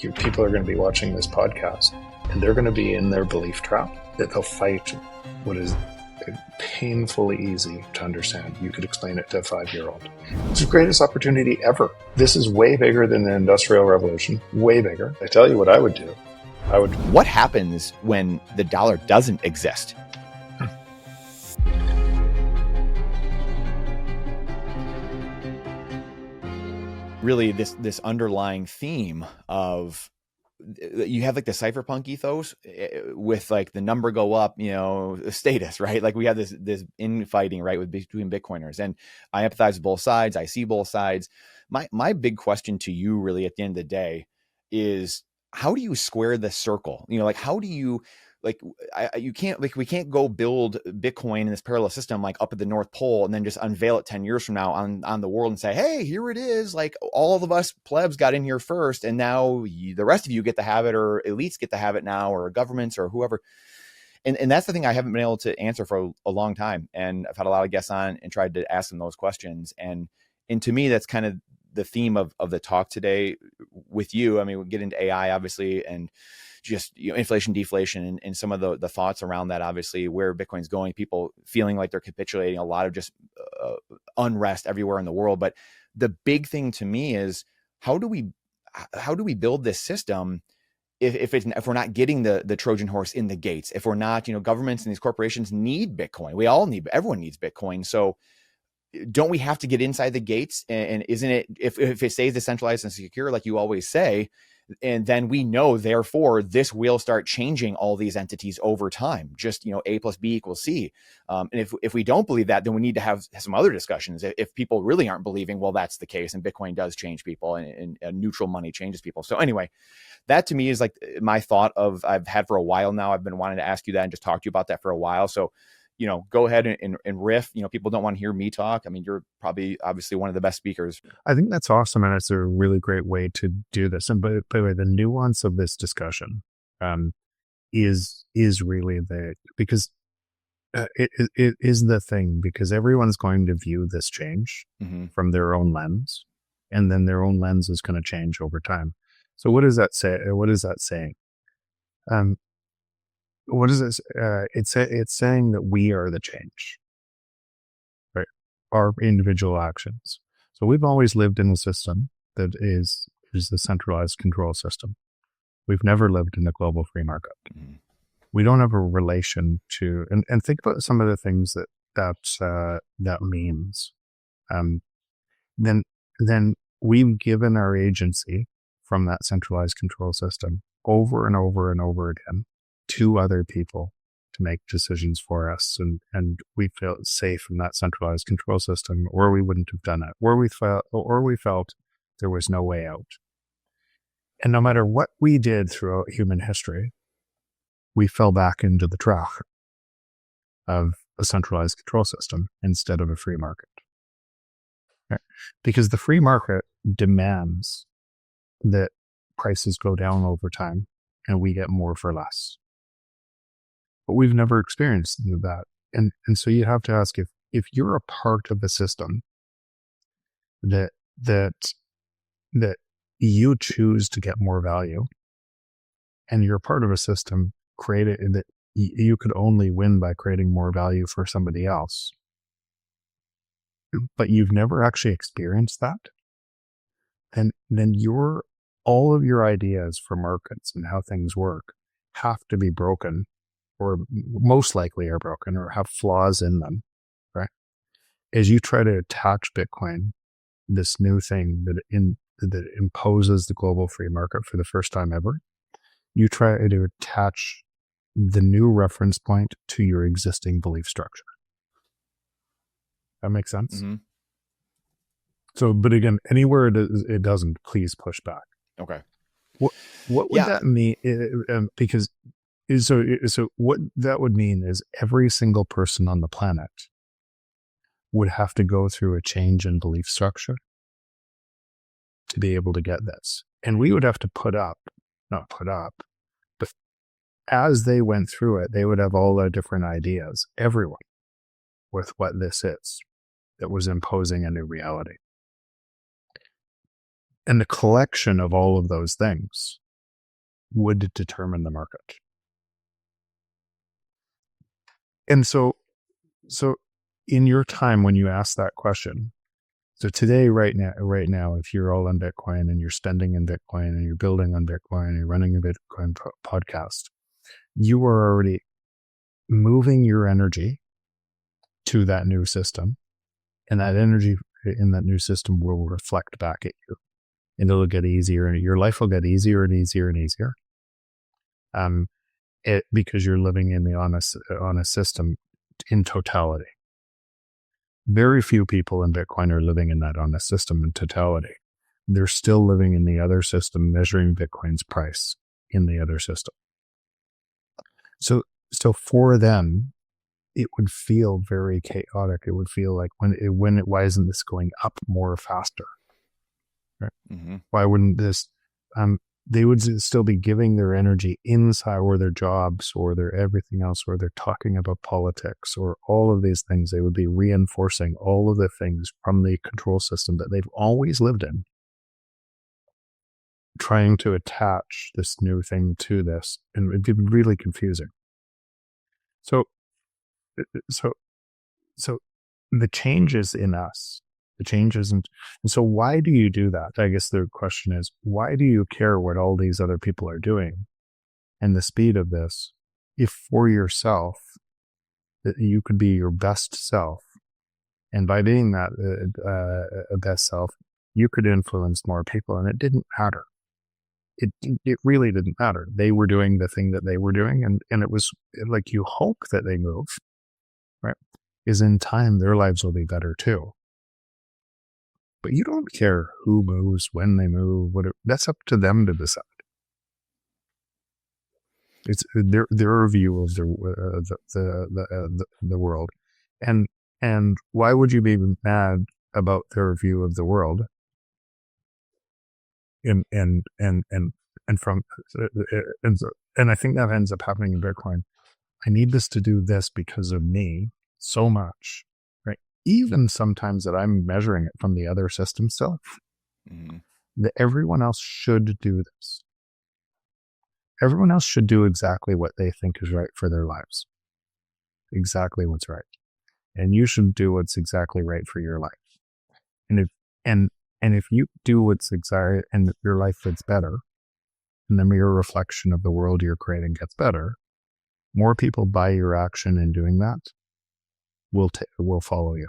people are going to be watching this podcast, and they're going to be in their belief trap that they'll fight what is painfully easy to understand. You could explain it to a 5-year-old. It's the greatest opportunity ever. This is way bigger than the Industrial Revolution, way bigger. I tell you what I would do. What happens when the dollar doesn't exist? Really, this underlying theme of, you have like the cypherpunk ethos with like the number go up, status, right? Like we have this infighting, right, between Bitcoiners, and I empathize with both sides. I see both sides. My big question to you really at the end of the day is, how do you square the circle? Like how do you, we can't go build Bitcoin in this parallel system, like up at the North Pole, and then just unveil it 10 years from now on the world and say, hey, here it is. Like all of us plebs got in here first, and now the rest of you get to have it, or elites get to have it now, or governments or whoever. And that's the thing I haven't been able to answer for a long time. And I've had a lot of guests on and tried to ask them those questions. And to me, that's kind of the theme of the talk today with you. I mean, we'll get into AI obviously, and just inflation, deflation, and some of the thoughts around that, obviously where Bitcoin's going, people feeling like they're capitulating, a lot of just unrest everywhere in the world. But the big thing to me is, how do we build this system if we're not getting the Trojan horse in the gates, if we're not, governments and these corporations need Bitcoin. Everyone needs Bitcoin. So don't we have to get inside the gates? And isn't it, if it stays decentralized and secure, like you always say, and then we know, therefore, this will start changing all these entities over time. Just, A plus B equals C. And if we don't believe that, then we need to have some other discussions. If people really aren't believing, well, that's the case, and Bitcoin does change people, and neutral money changes people. So anyway, that to me is like my thought I've had for a while now. I've been wanting to ask you that and just talk to you about that for a while. So, go ahead and riff. People don't want to hear me talk. I mean, you're probably obviously one of the best speakers. I think that's awesome. And it's a really great way to do this. And by the way, the nuance of this discussion is really because it is the thing, because everyone's going to view this change from their own lens, and then their own lens is going to change over time. So what does that say? What is that saying? What is this? It's saying that we are the change, right? Our individual actions. So we've always lived in a system that is the centralized control system. We've never lived in a global free market. We don't have a relation to, and think about some of the things that means. Then we've given our agency from that centralized control system over and over and over again to other people to make decisions for us, and we felt safe in that centralized control system, or we wouldn't have done it, or we felt there was no way out. And no matter what we did throughout human history, we fell back into the trap of a centralized control system instead of a free market. Right? Because the free market demands that prices go down over time and we get more for less. But we've never experienced that. And so you have to ask, if you're a part of a system that you choose to get more value, and you're part of a system created that you could only win by creating more value for somebody else, but you've never actually experienced that, then all of your ideas for markets and how things work have to be broken, or most likely are broken, or have flaws in them, right? As you try to attach Bitcoin, this new thing that imposes the global free market for the first time ever, you try to attach the new reference point to your existing belief structure. That makes sense? Mm-hmm. So, but again, anywhere it doesn't, please push back. Okay. What would that mean? Because so what that would mean is every single person on the planet would have to go through a change in belief structure to be able to get this. And we would have to not put up, but as they went through it, they would have all their different ideas, everyone, with what this is that was imposing a new reality. And the collection of all of those things would determine the market. And so in your time when you ask that question, so today, right now, if you're all on Bitcoin and you're spending in Bitcoin and you're building on Bitcoin and you're running a Bitcoin podcast, you are already moving your energy to that new system, and that energy in that new system will reflect back at you, and it'll get easier, and your life will get easier and easier and easier. Because you're living on a system in totality. Very few people in Bitcoin are living in that on a system in totality. They're still living in the other system, measuring Bitcoin's price in the other system. So for them, it would feel very chaotic. It would feel like why isn't this going up more faster? Right? Mm-hmm. Why wouldn't this? They would still be giving their energy inside, or their jobs, or their everything else, or they're talking about politics, or all of these things. They would be reinforcing all of the things from the control system that they've always lived in, trying to attach this new thing to this, and it'd be really confusing. So the changes in us, the changes, and so why do you do that? I guess the question is, why do you care what all these other people are doing and the speed of this, if for yourself that you could be your best self, and by being that best self, you could influence more people, and it didn't matter. It really didn't matter. They were doing the thing that they were doing, and it was like, you hope that they move, right? Is in time their lives will be better too. But you don't care who moves, when they move, whatever. That's up to them to decide. It's their view of the world, and why would you be mad about their view of the world? And I think that ends up happening in Bitcoin. I need this to do this because of me so much, right? Even sometimes that I'm measuring it from the other system still, that everyone else should do this. Everyone else should do exactly what they think is right for their lives. Exactly what's right. And you should do what's exactly right for your life. And if you do what's exactly, and your life gets better, and the mere reflection of the world you're creating gets better, more people by your action in doing that will follow you.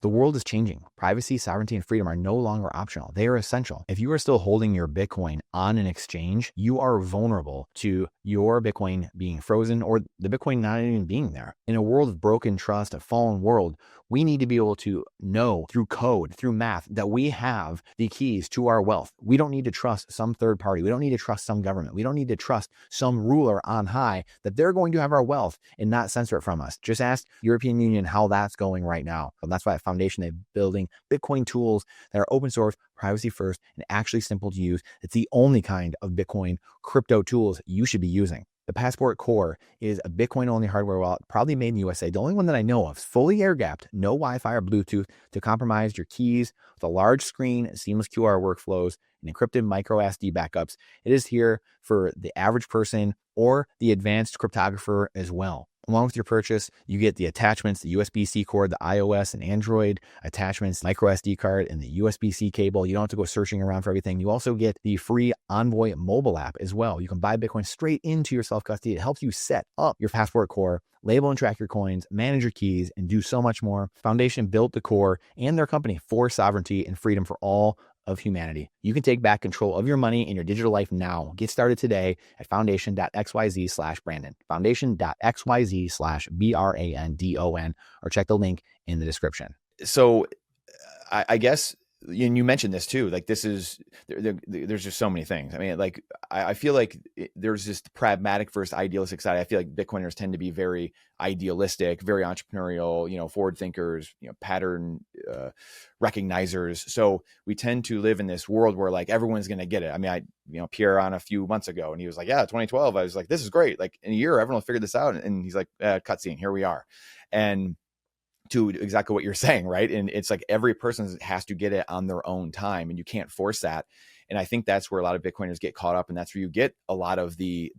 The world is changing. Privacy, sovereignty, and freedom are no longer optional. They are essential. If you are still holding your Bitcoin on an exchange, you are vulnerable to your Bitcoin being frozen or the Bitcoin not even being there. In a world of broken trust, a fallen world, we need to be able to know through code, through math, that we have the keys to our wealth. We don't need to trust some third party. We don't need to trust some government. We don't need to trust some ruler on high that they're going to have our wealth and not censor it from us. Just ask European Union how that's going right now. And that's why at Foundation, they're building Bitcoin tools that are open source, privacy first, and actually simple to use. It's the only kind of Bitcoin crypto tools you should be using. The Passport Core is a Bitcoin-only hardware wallet, probably made in the USA. The only one that I know of, fully air-gapped, no Wi-Fi or Bluetooth to compromise your keys, with a large screen, seamless QR workflows, and encrypted micro SD backups. It is here for the average person or the advanced cryptographer as well. Along with your purchase, you get the attachments, the USB-C cord, the iOS and Android attachments, micro SD card, and the USB-C cable. You don't have to go searching around for everything. You also get the free Envoy mobile app as well. You can buy Bitcoin straight into your self-custody. It helps you set up your Passport Core, label and track your coins, manage your keys, and do so much more. Foundation built the core and their company for sovereignty and freedom for all of humanity. You can take back control of your money and your digital life now. Get started today at foundation.xyz/Brandon, foundation.xyz/BRANDON, or check the link in the description. So I guess, and you mentioned this too, like this is, there's just so many things. I mean, like, I feel like there's this pragmatic versus idealistic side. I feel like Bitcoiners tend to be very idealistic, very entrepreneurial, forward thinkers, pattern recognizers. So we tend to live in this world where like everyone's going to get it. I mean, Pierre on a few months ago, and he was like, yeah, 2012. I was like, this is great. Like in a year, everyone will figure this out. And he's like, cutscene, here we are. And to exactly what you're saying, right? And it's like every person has to get it on their own time, and you can't force that. And I think that's where a lot of Bitcoiners get caught up, and that's where you get a lot of the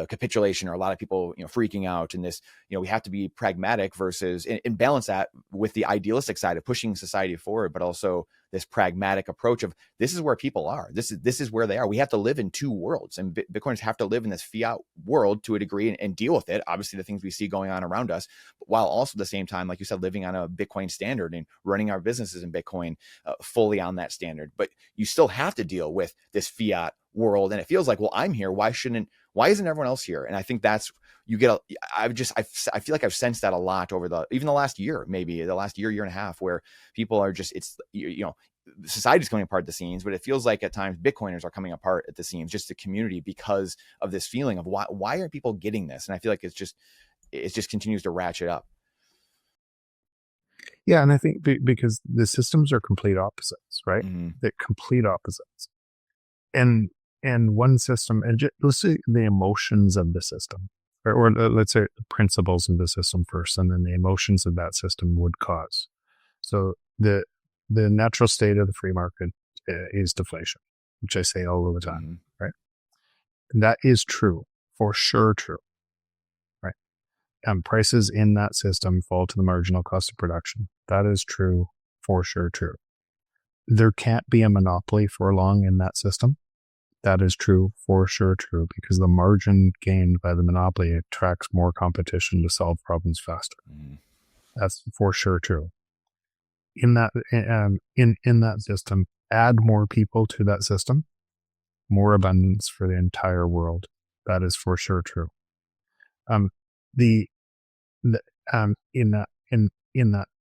capitulation, or a lot of people, freaking out. And this, we have to be pragmatic versus, and balance that with the idealistic side of pushing society forward, but also this pragmatic approach of this is where people are. This is where they are. We have to live in two worlds, and Bitcoiners have to live in this fiat world to a degree and deal with it. Obviously, the things we see going on around us, while also at the same time, like you said, living on a Bitcoin standard and running our businesses in Bitcoin fully on that standard. But you still have to deal with this fiat world, and it feels like, well, I'm here. Why isn't everyone else here? And I think that's, I feel like I've sensed that a lot over even the last year, maybe the last year and a half, where people are just, society's coming apart at the seams, but it feels like at times Bitcoiners are coming apart at the seams, just the community, because of this feeling of why are people getting this? And I feel like it just continues to ratchet up. Yeah. And I think because the systems are complete opposites, right? Mm-hmm. They're complete opposites. And one system, and let's say the emotions of the system, or let's say the principles of the system first, and then the emotions of that system would cause. So the natural state of the free market is deflation, which I say all of the time, mm-hmm. right? And that is true, for sure true, right? Prices in that system fall to the marginal cost of production. That is true, for sure true. There can't be a monopoly for long in that system. That is true, for sure true, because the margin gained by the monopoly attracts more competition to solve problems faster. Mm. That's for sure true. In that in that system, add more people to that system, more abundance for the entire world. That is for sure true. In that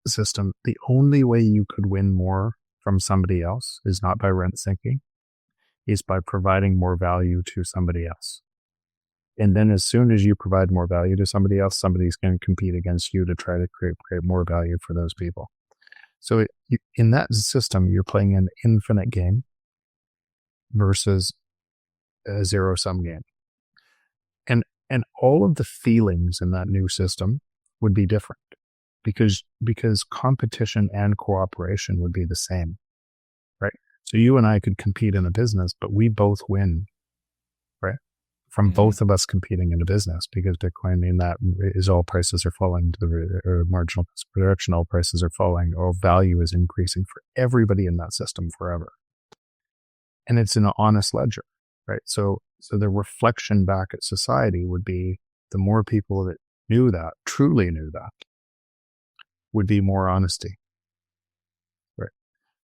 system, the only way you could win more from somebody else is not by rent sinking, is by providing more value to somebody else. And then as soon as you provide more value to somebody else, somebody's going to compete against you to try to create more value for those people. So in that system, you're playing an infinite game versus a zero-sum game. And all of the feelings in that new system would be different because competition and cooperation would be the same, right? So you and I could compete in a business, but we both win, right? From both of us competing in a business, because Bitcoin in that is all prices are falling to the marginal cost of production, all prices are falling, all value is increasing for everybody in that system forever. And it's an honest ledger, right? So the reflection back at society would be the more people that knew that, truly knew that, would be more honesty.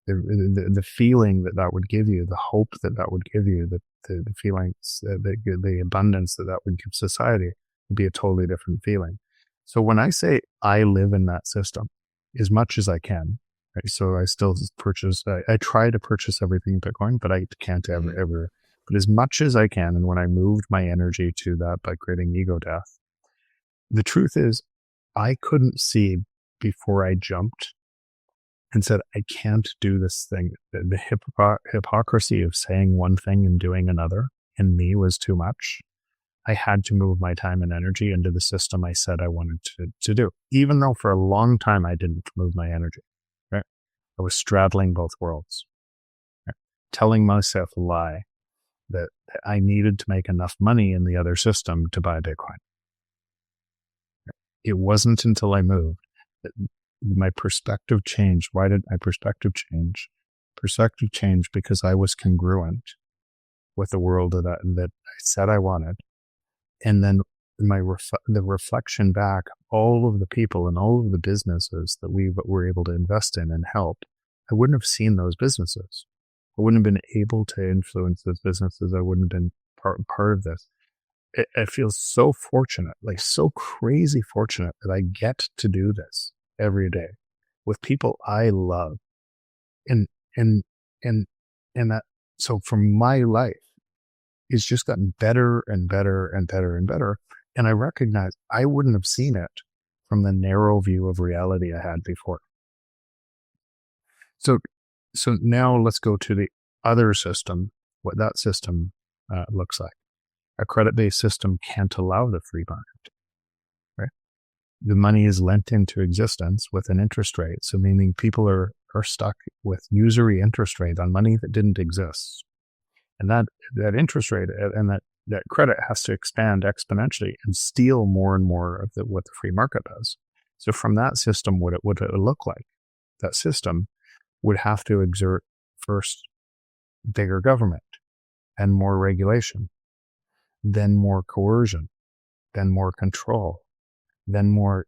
The feeling that would give you, the hope that would give you, the feelings, the abundance that would give society would be a totally different feeling. So when I say I live in that system as much as I can, right? So I still purchase, I try to purchase everything Bitcoin, but I can't ever, but as much as I can. And when I moved my energy to that by creating ego death, the truth is I couldn't see before I jumped and said, I can't do this thing. The hypocrisy of saying one thing and doing another in me was too much. I had to move my time and energy into the system I said I wanted to do, even though for a long time I didn't move my energy, right? I was straddling both worlds, right? Telling myself a lie that I needed to make enough money in the other system to buy Bitcoin. It wasn't until I moved that my perspective changed. Why did my perspective change? Perspective changed because I was congruent with the world that I said I wanted. And then the reflection back, all of the people and all of the businesses that we were able to invest in and help, I wouldn't have seen those businesses. I wouldn't have been able to influence those businesses. I wouldn't have been part of this. I feel so fortunate, like so crazy fortunate that I get to do this every day with people I love. And that, so from my life, it's just gotten better and better and better and better. And I recognize I wouldn't have seen it from the narrow view of reality I had before. So now let's go to the other system, what that system looks like. A credit-based system can't allow the free market, right? the money is lent into existence with an interest rate. So meaning people are stuck with usury interest rate on money that didn't exist. And that interest rate and that credit has to expand exponentially and steal more and more of what the free market does. So from that system, what it would look like? That system would have to exert first bigger government and more regulation, then more coercion, then more control, then more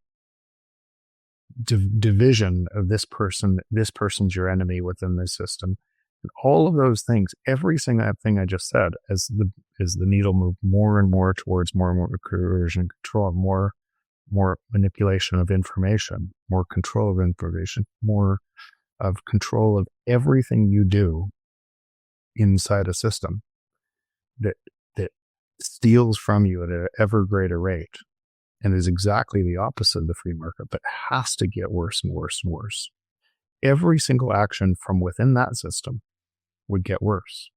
division of this person's your enemy within this system. And all of those things, every single thing I just said, as the needle moved more and more towards more and more coercion, control, more manipulation of information, more control of information, more of control of everything you do inside a system that steals from you at an ever greater rate and is exactly the opposite of the free market, but has to get worse and worse and worse. Every single action from within that system would get worse.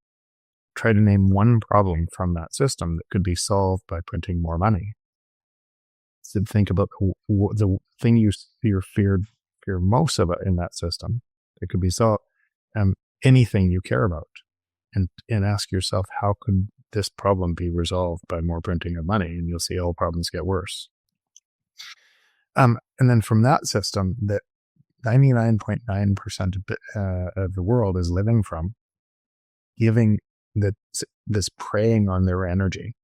Try to name one problem from that system that could be solved by printing more money. So think about the thing you fear most about in that system. It could be solved. Anything you care about, and ask yourself, how could this problem be resolved by more printing of money? And you'll see all problems get worse. And then from that system that 99.9% of the world is living from, giving this preying on their energy,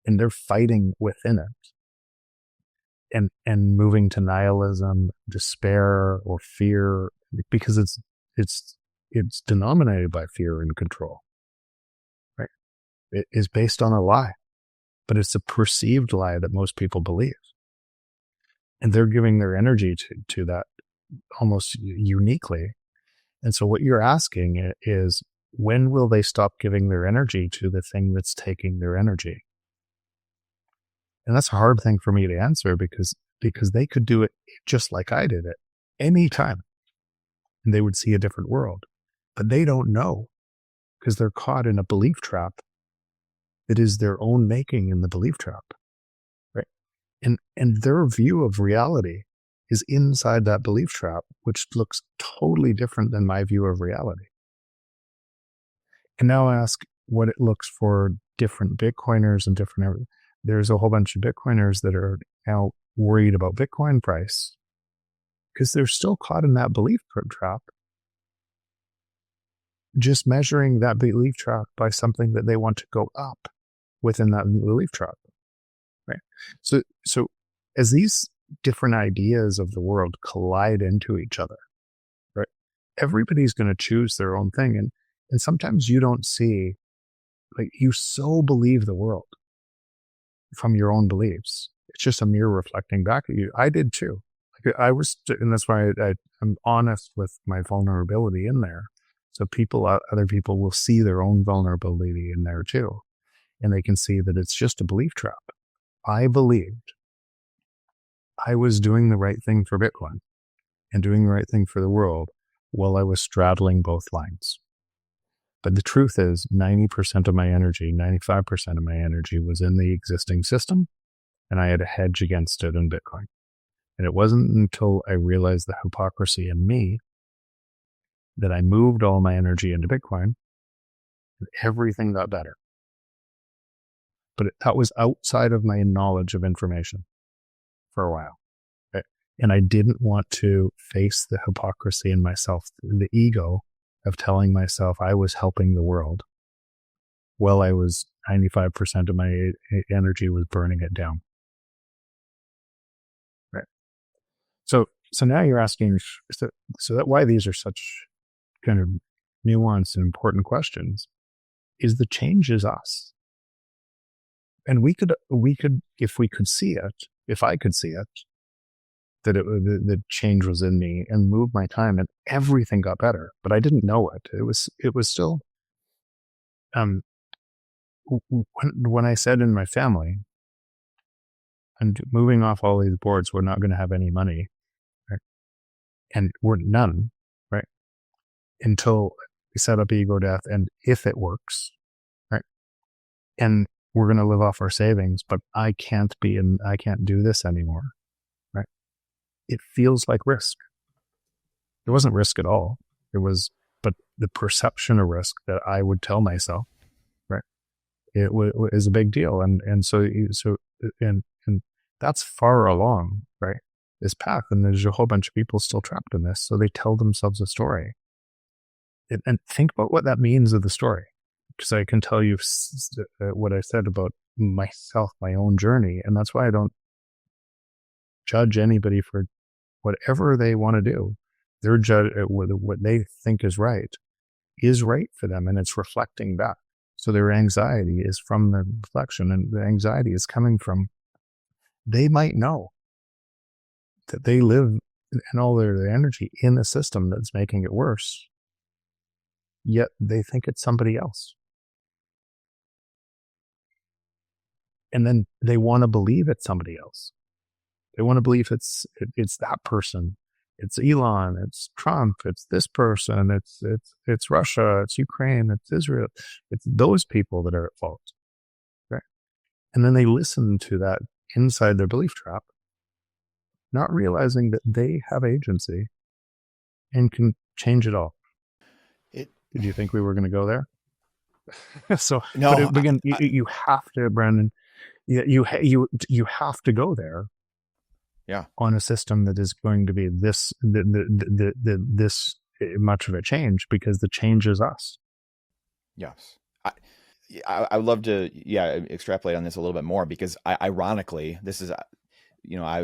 and they're fighting within it, and moving to nihilism, despair, or fear, because it's denominated by fear and control, right? It is based on a lie, but it's a perceived lie that most people believe. And they're giving their energy to that almost uniquely. And so what you're asking is, when will they stop giving their energy to the thing that's taking their energy? And that's a hard thing for me to answer, because they could do it just like I did it any time, and they would see a different world. But they don't know, because they're caught in a belief trap that is their own making in the belief trap, right? And their view of reality is inside that belief trap, which looks totally different than my view of reality. And now ask what it looks for different Bitcoiners and different. There's a whole bunch of Bitcoiners that are now worried about Bitcoin price because they're still caught in that belief trap, just measuring that belief trap by something that they want to go up within that belief trap, right? So as these different ideas of the world collide into each other, right, everybody's going to choose their own thing. And sometimes you don't see, like, you so believe the world from your own beliefs. It's just a mirror reflecting back at you. I did too. Like, and that's why I'm honest with my vulnerability in there. So other people will see their own vulnerability in there too. And they can see that it's just a belief trap. I believed I was doing the right thing for Bitcoin and doing the right thing for the world while I was straddling both lines. But the truth is 90% of my energy, 95% of my energy was in the existing system, and I had a hedge against it in Bitcoin. And it wasn't until I realized the hypocrisy in me that I moved all my energy into Bitcoin and everything got better. But that was outside of my knowledge of information for a while. Right? And I didn't want to face the hypocrisy in myself, the ego of telling myself I was helping the world while I was 95% of my energy was burning it down. Right. So now you're asking, so that why these are such kind of nuanced and important questions is the change is us. And we could, if we could see it, if I could see it, that the change was in me, and move my time, and everything got better, but I didn't know it. It was still, when I said in my family, I'm moving off all these boards, we're not going to have any money, right? And we're none, right? Until we set up ego death, and if it works, right? And we're going to live off our savings, but I can't do this anymore. Right. It feels like risk. It wasn't risk at all. But the perception of risk that I would tell myself, right, is a big deal. And so that's far along, right, this path. And there's a whole bunch of people still trapped in this. So they tell themselves a story. And think about what that means of the story. Because I can tell you what I said about myself, my own journey. And that's why I don't judge anybody for whatever they want to do. They're what they think is right for them, and it's reflecting back. So their anxiety is from the reflection, and the anxiety is coming from, they might know that they live and all their energy in a system that's making it worse, yet they think it's somebody else. And then they want to believe it's somebody else. They want to believe it's that person. It's Elon, it's Trump, it's this person, it's Russia, it's Ukraine, it's Israel. It's those people that are at fault. Right? And then they listen to that inside their belief trap, not realizing that they have agency and can change it all. Did you think we were going to go there? So, no, but again, you have to, Brandon, you have to go there. Yeah. On a system that is going to be this much of a change, because the change is us. Yes. I would love to, extrapolate on this a little bit more, because ironically, this is,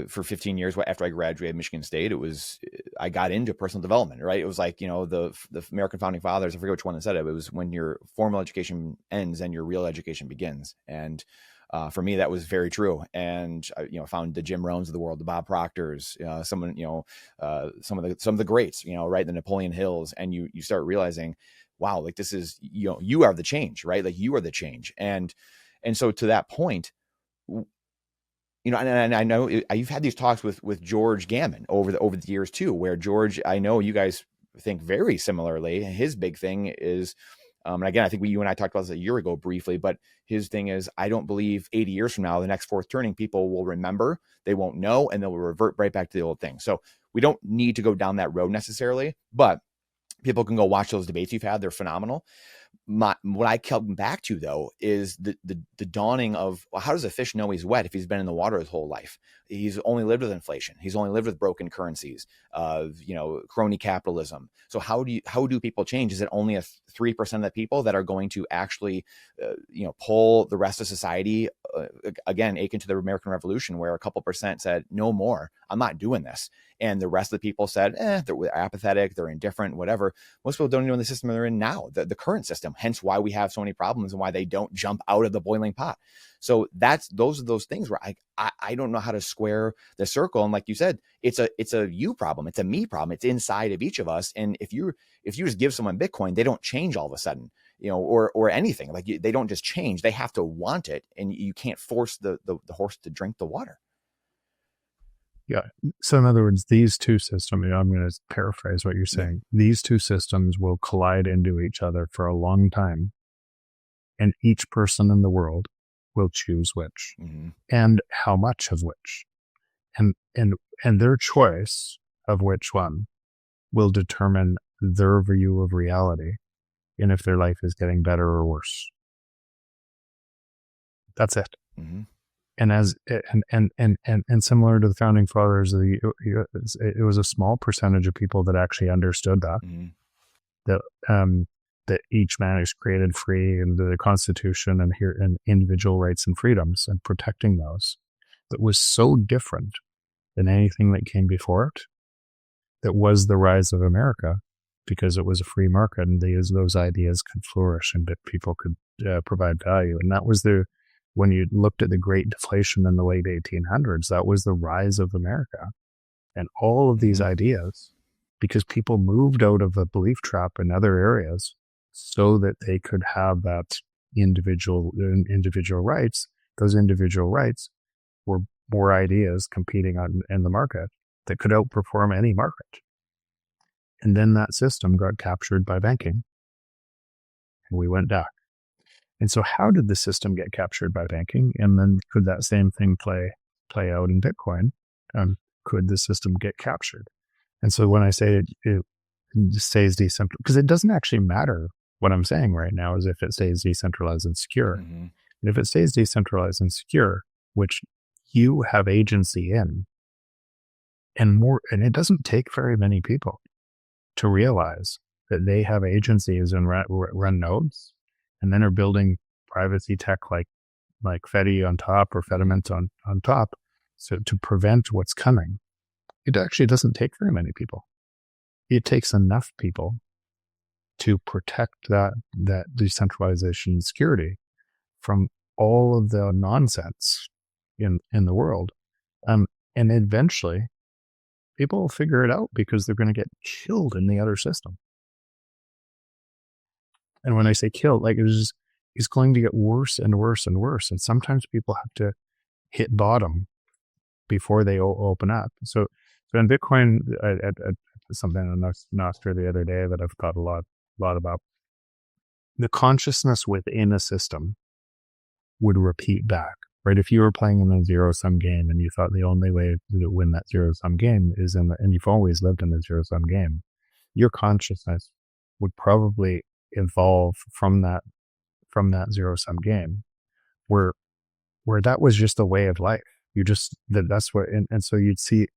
for 15 years after I graduated Michigan State, I got into personal development, right? It was like, the American founding fathers, I forget which one said it, but it was when your formal education ends and your real education begins. And for me, that was very true. And I found the Jim Rohns of the world, the Bob Proctors, some of the greats, right, the Napoleon Hills, and you start realizing, wow, like this is, you are the change, right? Like you are the change, and so to that point, and I know you've had these talks with George Gammon over the years too, where George, I know you guys think very similarly. His big thing is. And again, I think you and I talked about this a year ago briefly, but his thing is, I don't believe 80 years from now, the next fourth turning, people will remember, they won't know, and they'll revert right back to the old thing. So we don't need to go down that road necessarily, but people can go watch those debates you've had. They're phenomenal. What I come back to, though, is the dawning of, well, how does a fish know he's wet if he's been in the water his whole life? He's only lived with inflation. He's only lived with broken currencies, crony capitalism. So how do people change? Is it only 3% of the people that are going to actually, pull the rest of society, again, akin to the American Revolution, where a couple percent said, no more, I'm not doing this. And the rest of the people said, they're apathetic, they're indifferent, whatever. Most people don't even know the system they're in now, the current system, hence why we have so many problems and why they don't jump out of the boiling pot. So those are those things where I don't know how to square the circle. And like you said, it's a you problem. It's a me problem. It's inside of each of us. And if you just give someone Bitcoin, they don't change all of a sudden, or anything. Like they don't just change. They have to want it. And you can't force the horse to drink the water. Yeah. So in other words, these two systems, I'm going to paraphrase what you're saying. Yeah. These two systems will collide into each other for a long time. And each person in the world will choose which, and how much of which, and their choice of which one will determine their view of reality and if their life is getting better or worse. That's it. Mm-hmm. And similar to the founding fathers, it was a small percentage of people that actually understood that, that each man is created free, and the Constitution and individual rights and freedoms, and protecting those, that was so different than anything that came before it. That was the rise of America, because it was a free market, and those ideas could flourish, and that people could provide value. And that was when you looked at the Great Deflation in the late 1800s, that was the rise of America. And all of these ideas, because people moved out of a belief trap in other areas so that they could have that individual rights. Those individual rights were more ideas competing in the market that could outperform any market. And then that system got captured by banking, and we went back. And so how did the system get captured by banking? And then could that same thing play out in Bitcoin? Could the system get captured? And so when I say it stays decentralized, because it doesn't actually matter what I'm saying right now is if it stays decentralized and secure. Mm-hmm. And if it stays decentralized and secure, which you have agency in, and it doesn't take very many people to realize that they have agencies and run nodes, and then are building privacy tech like Fedi on top or Fediment on top, so to prevent what's coming. It actually doesn't take very many people. It takes enough people to protect that decentralization and security from all of the nonsense in the world. And eventually people will figure it out because they're going to get killed in the other system. And when I say killed, like it's going to get worse and worse and worse. And sometimes people have to hit bottom before they open up. So in Bitcoin, I something on Nostr the other day that I've thought a lot about. The consciousness within a system would repeat back, right? If you were playing in a zero-sum game and you thought the only way to win that zero-sum game is and you've always lived in a zero-sum game, your consciousness would probably evolve from that zero-sum game where that was just a way of life. That's what, and so you'd see,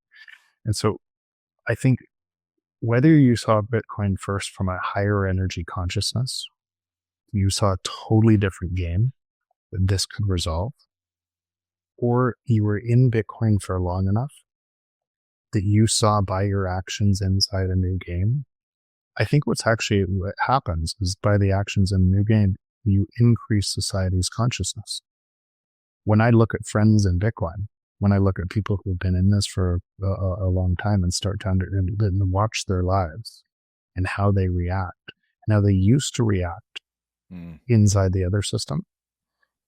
and so I think whether you saw Bitcoin first from a higher energy consciousness, you saw a totally different game that this could resolve, or you were in Bitcoin for long enough that you saw by your actions inside a new game. I think what happens is by the actions in the new game, you increase society's consciousness. When I look at friends in Bitcoin, when I look at people who've been in this for a long time and start to watch their lives and how they react, and how they used to react inside the other system,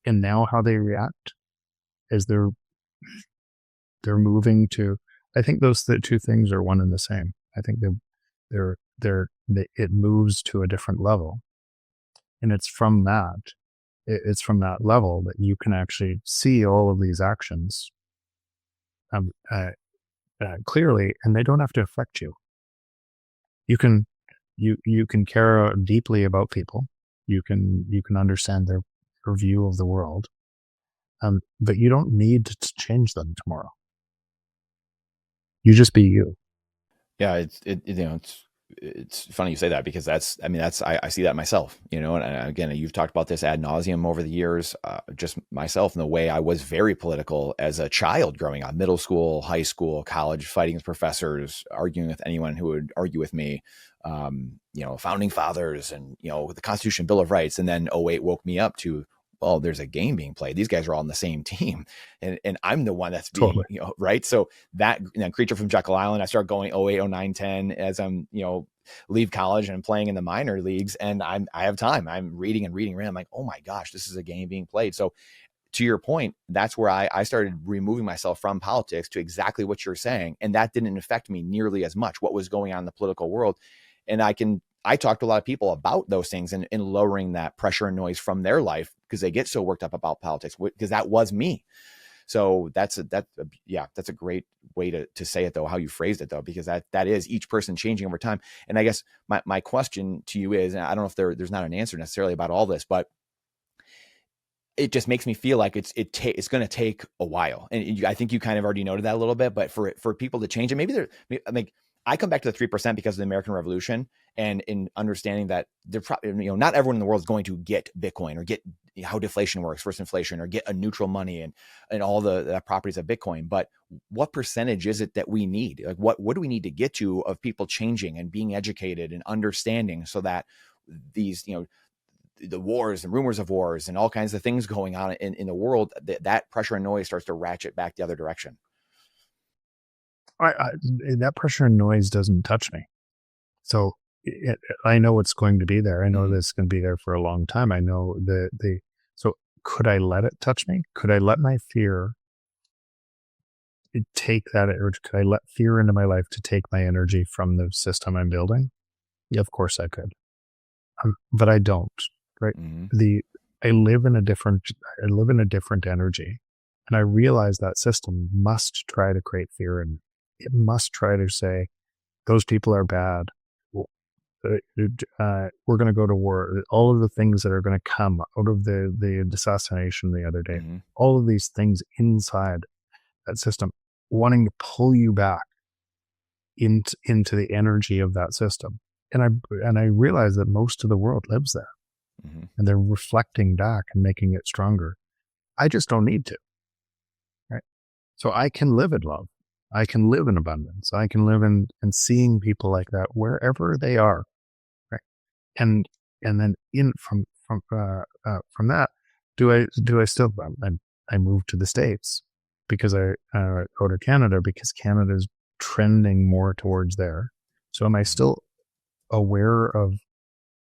and now how they react as they're moving to, I think those two things are one and the same. I think it moves to a different level, and it's from that level that you can actually see all of these actions clearly, and they don't have to affect you. You can care deeply about people. You can understand their view of the world, but you don't need to change them tomorrow. You just be you. Yeah, it's funny you say that, because I see that myself, and again, you've talked about this ad nauseum over the years, just myself and the way I was very political as a child growing up, middle school, high school, college, fighting with professors, arguing with anyone who would argue with me, founding fathers and, the Constitution, Bill of Rights. And then 2008 woke me up to, well, there's a game being played. These guys are all on the same team. And I'm the one that's being, Totally. Right. So that Creature from Jekyll Island, I started going 2008, 2009, 10 as I'm, leave college and playing in the minor leagues. And I have time. I'm reading. I'm like, oh my gosh, this is a game being played. So to your point, that's where I started removing myself from politics, to exactly what you're saying. And that didn't affect me nearly as much, what was going on in the political world. And I talked to a lot of people about those things and lowering that pressure and noise from their life, because they get so worked up about politics, because that was me. So that's a great way to say it, though, how you phrased it, though, because that is each person changing over time. And I guess my question to you is, and I don't know if there's not an answer necessarily about all this, but it just makes me feel like it's going to take a while. And I think you kind of already noted that a little bit, but for people to change it, maybe I come back to the 3% because of the American Revolution, and in understanding that they're probably, not everyone in the world is going to get Bitcoin or get how deflation works versus inflation, or get a neutral money and all the properties of Bitcoin. But what percentage is it that we need? Like, what do we need to get to of people changing and being educated and understanding, so that these, the wars and rumors of wars and all kinds of things going on in the world, that pressure and noise starts to ratchet back the other direction? That pressure and noise doesn't touch me. So I know it's going to be there. I know that it's going to be there for a long time. I know so could I let it touch me? Could I let my fear take that, or could I let fear into my life to take my energy from the system I'm building? Yeah, of course I could. But I don't, right? I live in a different energy. And I realize that system must try to create fear, and it must try to say, those people are bad. We're going to go to war. All of the things that are going to come out of the assassination the other day, all of these things inside that system, wanting to pull you back into the energy of that system. And I realize that most of the world lives there, and they're reflecting back and making it stronger. I just don't need to. Right. So I can live in love. I can live in abundance. I can live in seeing people like that wherever they are. Right. And then from that, do I still, I moved to the States because I go to Canada because Canada is trending more towards there. So am I still aware of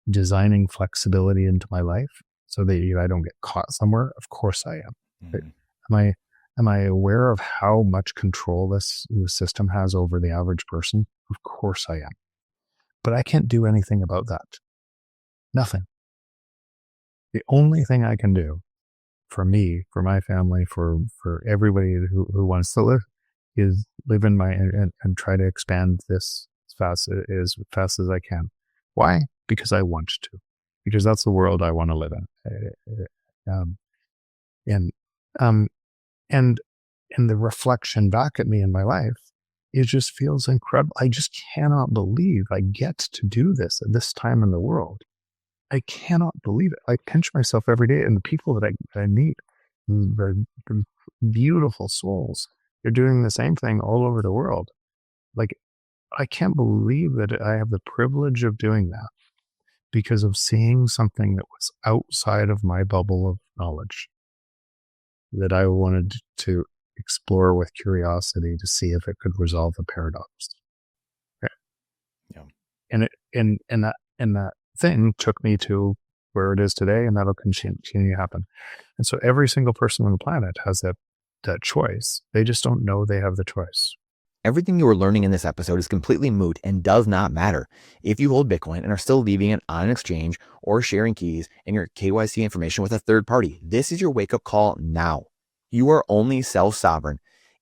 designing flexibility into my life so that I don't get caught somewhere? Of course I am. Right? Am I aware of how much control the system has over the average person? Of course I am. But I can't do anything about that. Nothing. The only thing I can do for me, for my family, for everybody who wants to live, is live in my and try to expand this as fast as I can. Why? Because I want to. Because that's the world I want to live in. And the reflection back at me in my life, it just feels incredible. I just cannot believe I get to do this at this time in the world. I cannot believe it. I pinch myself every day, and the people that I meet, they're beautiful souls. They're doing the same thing all over the world. Like, I can't believe that I have the privilege of doing that because of seeing something that was outside of my bubble of knowledge that I wanted to explore with curiosity to see if it could resolve a paradox. Okay. Yeah. And that thing took me to where it is today, and that'll continue to happen. And so every single person on the planet has that choice. They just don't know they have the choice. Everything you are learning in this episode is completely moot and does not matter if you hold Bitcoin and are still leaving it on an exchange or sharing keys and your KYC information with a third party. This is your wake-up call now. You are only self-sovereign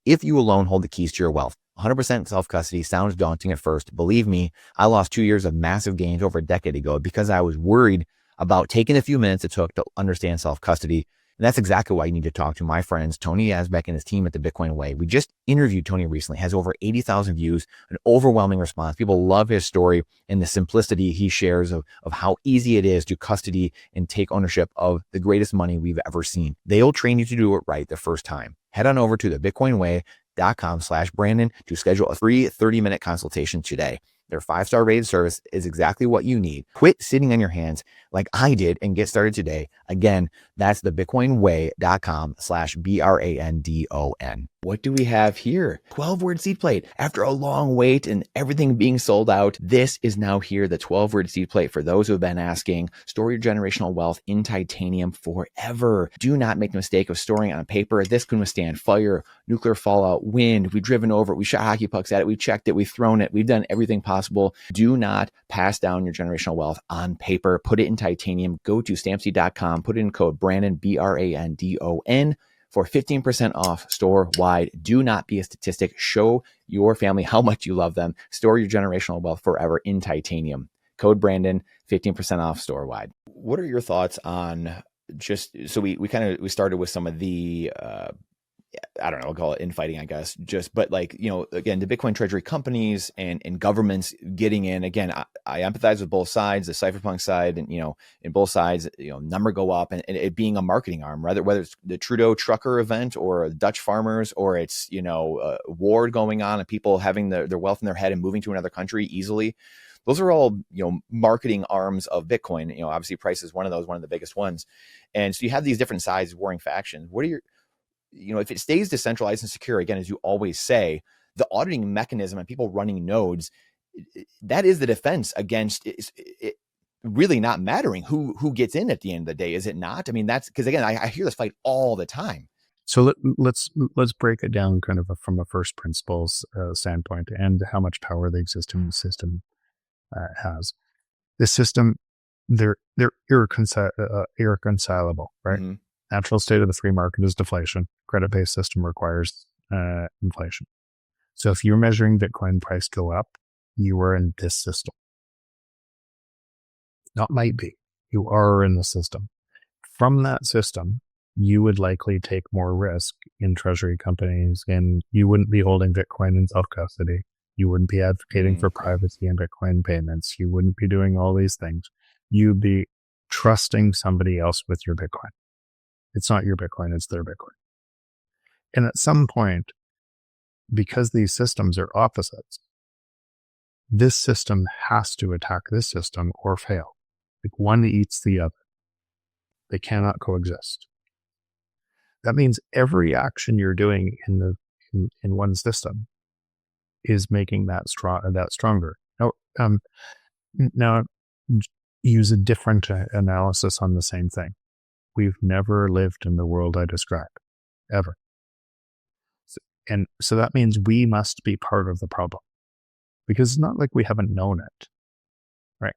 if you alone hold the keys to your wealth. 100% self-custody sounds daunting at first. Believe me, I lost 2 years of massive gains over a decade ago because I was worried about taking the few minutes it took to understand self-custody. And that's exactly why you need to talk to my friends, Tony Yazbek and his team at the Bitcoin Way. We just interviewed Tony recently, has over 80,000 views, an overwhelming response. People love his story and the simplicity he shares of how easy it is to custody and take ownership of the greatest money we've ever seen. They'll train you to do it right the first time. Head on over to thebitcoinway.com/Brandon to schedule a free 30-minute consultation today. Their 5-star rated service is exactly what you need. Quit sitting on your hands like I did and get started today. Again, that's thebitcoinway.com/BRANDON. What do we have here? 12-word seed plate. After a long wait and everything being sold out, this is now here, the 12-word seed plate. For those who have been asking, store your generational wealth in titanium forever. Do not make the mistake of storing it on paper. This can withstand fire, nuclear fallout, wind. We've driven over it. We shot hockey pucks at it. We've checked it. We've thrown it. We've done everything possible. Do not pass down your generational wealth on paper. Put it in titanium. Go to stampseed.com. Put in code Brandon, BRANDON, for 15% off store-wide. Do not be a statistic. Show your family how much you love them. Store your generational wealth forever in titanium. Code Brandon, 15% off store-wide. What are your thoughts on just, so we started with some of the, I don't know, I'll call it infighting, I guess, but like, again, the Bitcoin treasury companies and governments getting in. Again, I empathize with both sides, the Cypherpunk side, and, in both sides, number go up and it being a marketing arm, whether it's the Trudeau trucker event or Dutch farmers, or it's, a war going on and people having their wealth in their head and moving to another country easily. Those are all, marketing arms of Bitcoin. Obviously price is one of those, one of the biggest ones. And so you have these different sides, warring factions. What are your, if it stays decentralized and secure, again, as you always say, the auditing mechanism and people running nodes, that is the defense against it really not mattering who gets in at the end of the day. Is it not? I mean, that's because, again, I hear this fight all the time. So let's break it down kind of from a first principles standpoint and how much power the existing system has. The system they're irreconcilable, right? Mm-hmm. Natural state of the free market is deflation. Credit-based system requires inflation. So if you're measuring Bitcoin price go up, you are in this system. Not might be. You are in the system. From that system, you would likely take more risk in treasury companies, and you wouldn't be holding Bitcoin in self-custody. You wouldn't be advocating for privacy and Bitcoin payments. You wouldn't be doing all these things. You'd be trusting somebody else with your Bitcoin. It's not your Bitcoin, it's their Bitcoin. And at some point, because these systems are opposites, this system has to attack this system or fail. Like one eats the other. They cannot coexist. That means every action you're doing in one system is making that stronger. Now use a different analysis on the same thing. We've never lived in the world I described, ever. So that means we must be part of the problem, because it's not like we haven't known it, right?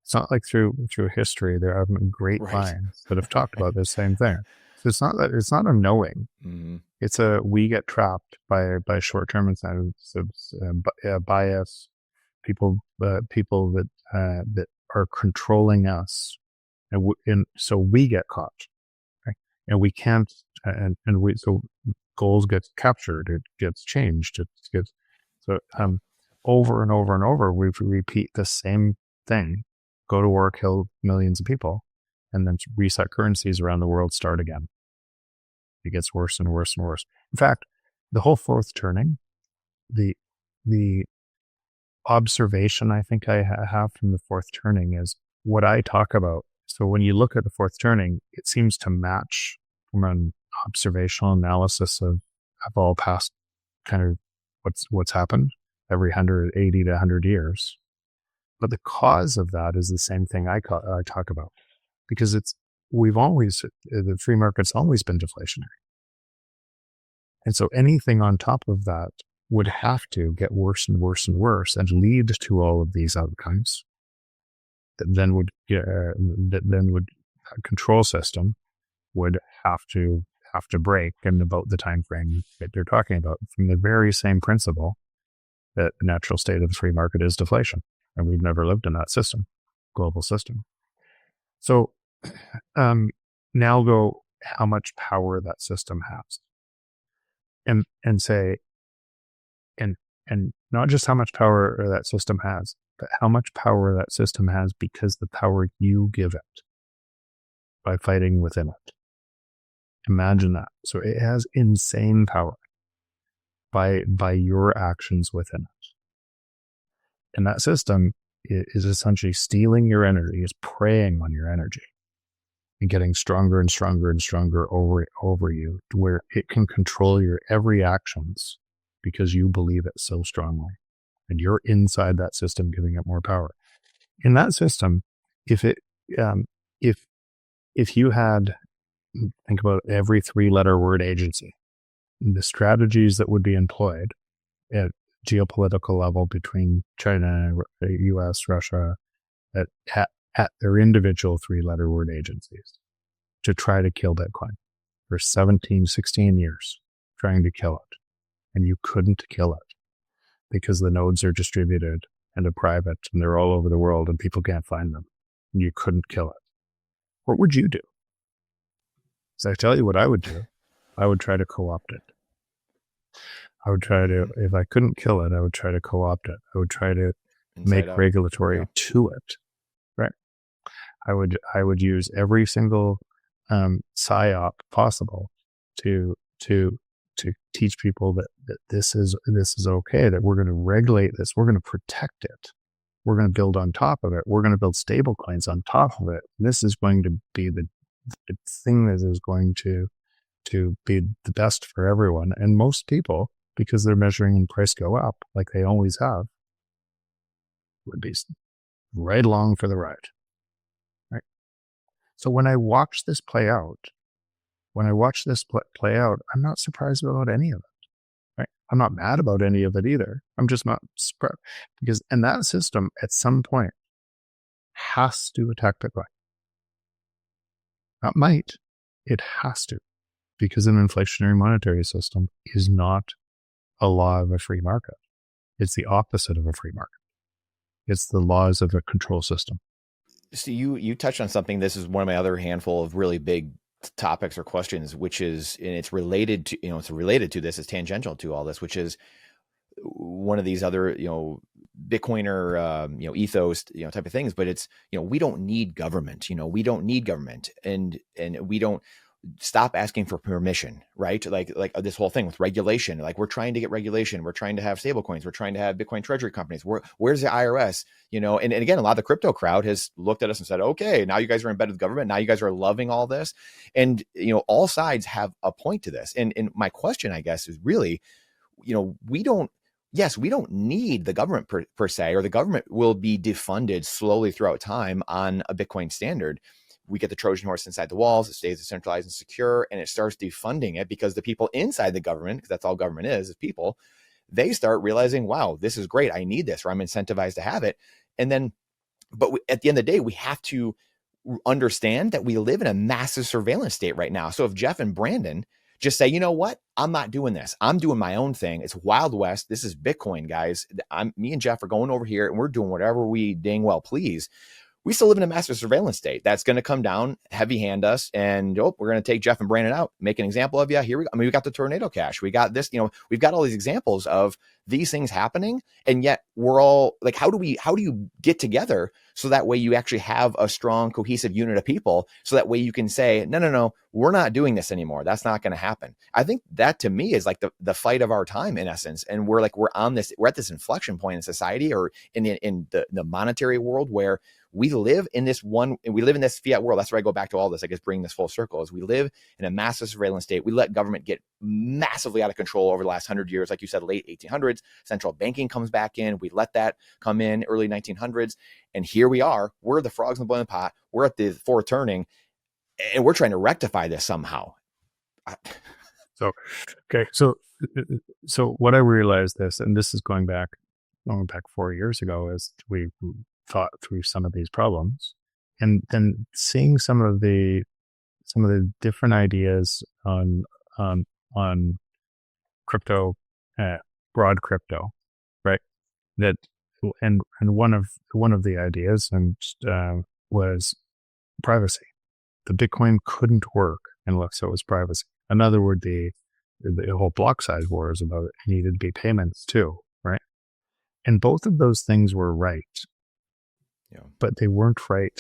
It's not like through history there have been great minds that have talked about this same thing. So it's not a knowing. Mm-hmm. It's we get trapped by short-term incentives, bias, people that are controlling us, and so we get caught, right? And we can't, so goals get captured, it gets changed, over and over and over, we repeat the same thing: go to war, kill millions of people, and then reset currencies around the world, start again. It gets worse and worse and worse. In fact, the whole fourth turning, the observation I think I have from the fourth turning is what I talk about. So when you look at the fourth turning, it seems to match from an observational analysis of all past kind of what's happened every 180 to 100 years. But the cause of that is the same thing I talk about, because the free market's always been deflationary. And so anything on top of that would have to get worse and worse and worse and lead to all of these outcomes that then would a control system would have to break in about the time frame that they're talking about, from the very same principle that the natural state of the free market is deflation. And we've never lived in that system, global system. So now go how much power that system has. And say, and not just how much power that system has, but how much power that system has because the power you give it by fighting within it. Imagine that. So it has insane power by your actions within it. And that system is essentially stealing your energy, is preying on your energy and getting stronger and stronger and stronger over you, to where it can control your every actions because you believe it so strongly. And you're inside that system, giving it more power. In that system, if you had, think about every 3-letter word agency, the strategies that would be employed at geopolitical level between China, US, Russia, at their individual 3-letter word agencies to try to kill Bitcoin for 17, 16 years, trying to kill it. And you couldn't kill it because the nodes are distributed and are private and they're all over the world and people can't find them. And you couldn't kill it. What would you do? So I tell you what I would do. I would try to co-opt it. I would try to, if I couldn't kill it, I would try to co-opt it. I would try to make regulatory to it, right? I would use every single psyop possible to teach people that this is okay, that we're going to regulate this, we're going to protect it, we're going to build on top of it, we're going to build stable coins on top of it. This is going to be the thing that is going to be the best for everyone. And most people, because they're measuring in price go up like they always have, would be right along for the ride, right? So when I watch this play out, I'm not surprised about any of it, right? I'm not mad about any of it either. I'm just not surprised, because in that system, at some point, has to attack Bitcoin. Not might, it has to, because an inflationary monetary system is not a law of a free market. It's the opposite of a free market. It's the laws of a control system. So you touched on something. This is one of my other handful of really big topics or questions, which is, and it's related to, it's related to this, it's tangential to all this, which is one of these other, Bitcoiner, ethos, type of things. But it's, we don't need government, we don't need government, and we don't stop asking for permission, right? Like this whole thing with regulation, like we're trying to get regulation. We're trying to have stable coins. We're trying to have Bitcoin treasury companies. Where's the IRS? And again, a lot of the crypto crowd has looked at us and said, okay, now you guys are embedded with government. Now you guys are loving all this. And, all sides have a point to this. And my question, I guess, is really, we don't need the government per se, or the government will be defunded slowly throughout time on a Bitcoin standard. We get the Trojan horse inside the walls, it stays decentralized and secure, and it starts defunding it because the people inside the government, because that's all government is people, they start realizing, wow, this is great. I need this, or I'm incentivized to have it. And then, but at the end of the day, we have to understand that we live in a massive surveillance state right now. So if Jeff and Brandon just say, you know what, I'm not doing this, I'm doing my own thing, it's Wild West, this is Bitcoin, guys, me and Jeff are going over here and we're doing whatever we dang well please, we still live in a massive surveillance state. That's going to come down, heavy hand us, and we're going to take Jeff and Brandon out, make an example of you. Here we go. I mean, we got the tornado cash. We got this, we've got all these examples of these things happening. And yet we're all like, how do you get together so that way you actually have a strong, cohesive unit of people? So that way you can say, no, we're not doing this anymore. That's not going to happen. I think that to me is like the fight of our time in essence. And we're at this inflection point in society, or in the monetary world, where we live in this fiat world. That's where I go back to all this, I guess, bringing this full circle, is we live in a massive surveillance state. We let government get massively out of control over the last 100 years. Like you said, late 1800s, central banking comes back in. We let that come in early 1900s. And here we are, we're the frogs in the boiling pot. We're at the fourth turning, and we're trying to rectify this somehow. So what I realized this, and this is going back 4 years ago, is we thought through some of these problems, and then seeing some of the different ideas on crypto, broad crypto, right? That and one of the ideas was privacy. The Bitcoin couldn't work unless it was privacy. In other words, the whole block size war is about, it needed to be payments too, right? And both of those things were right. Yeah. But they weren't right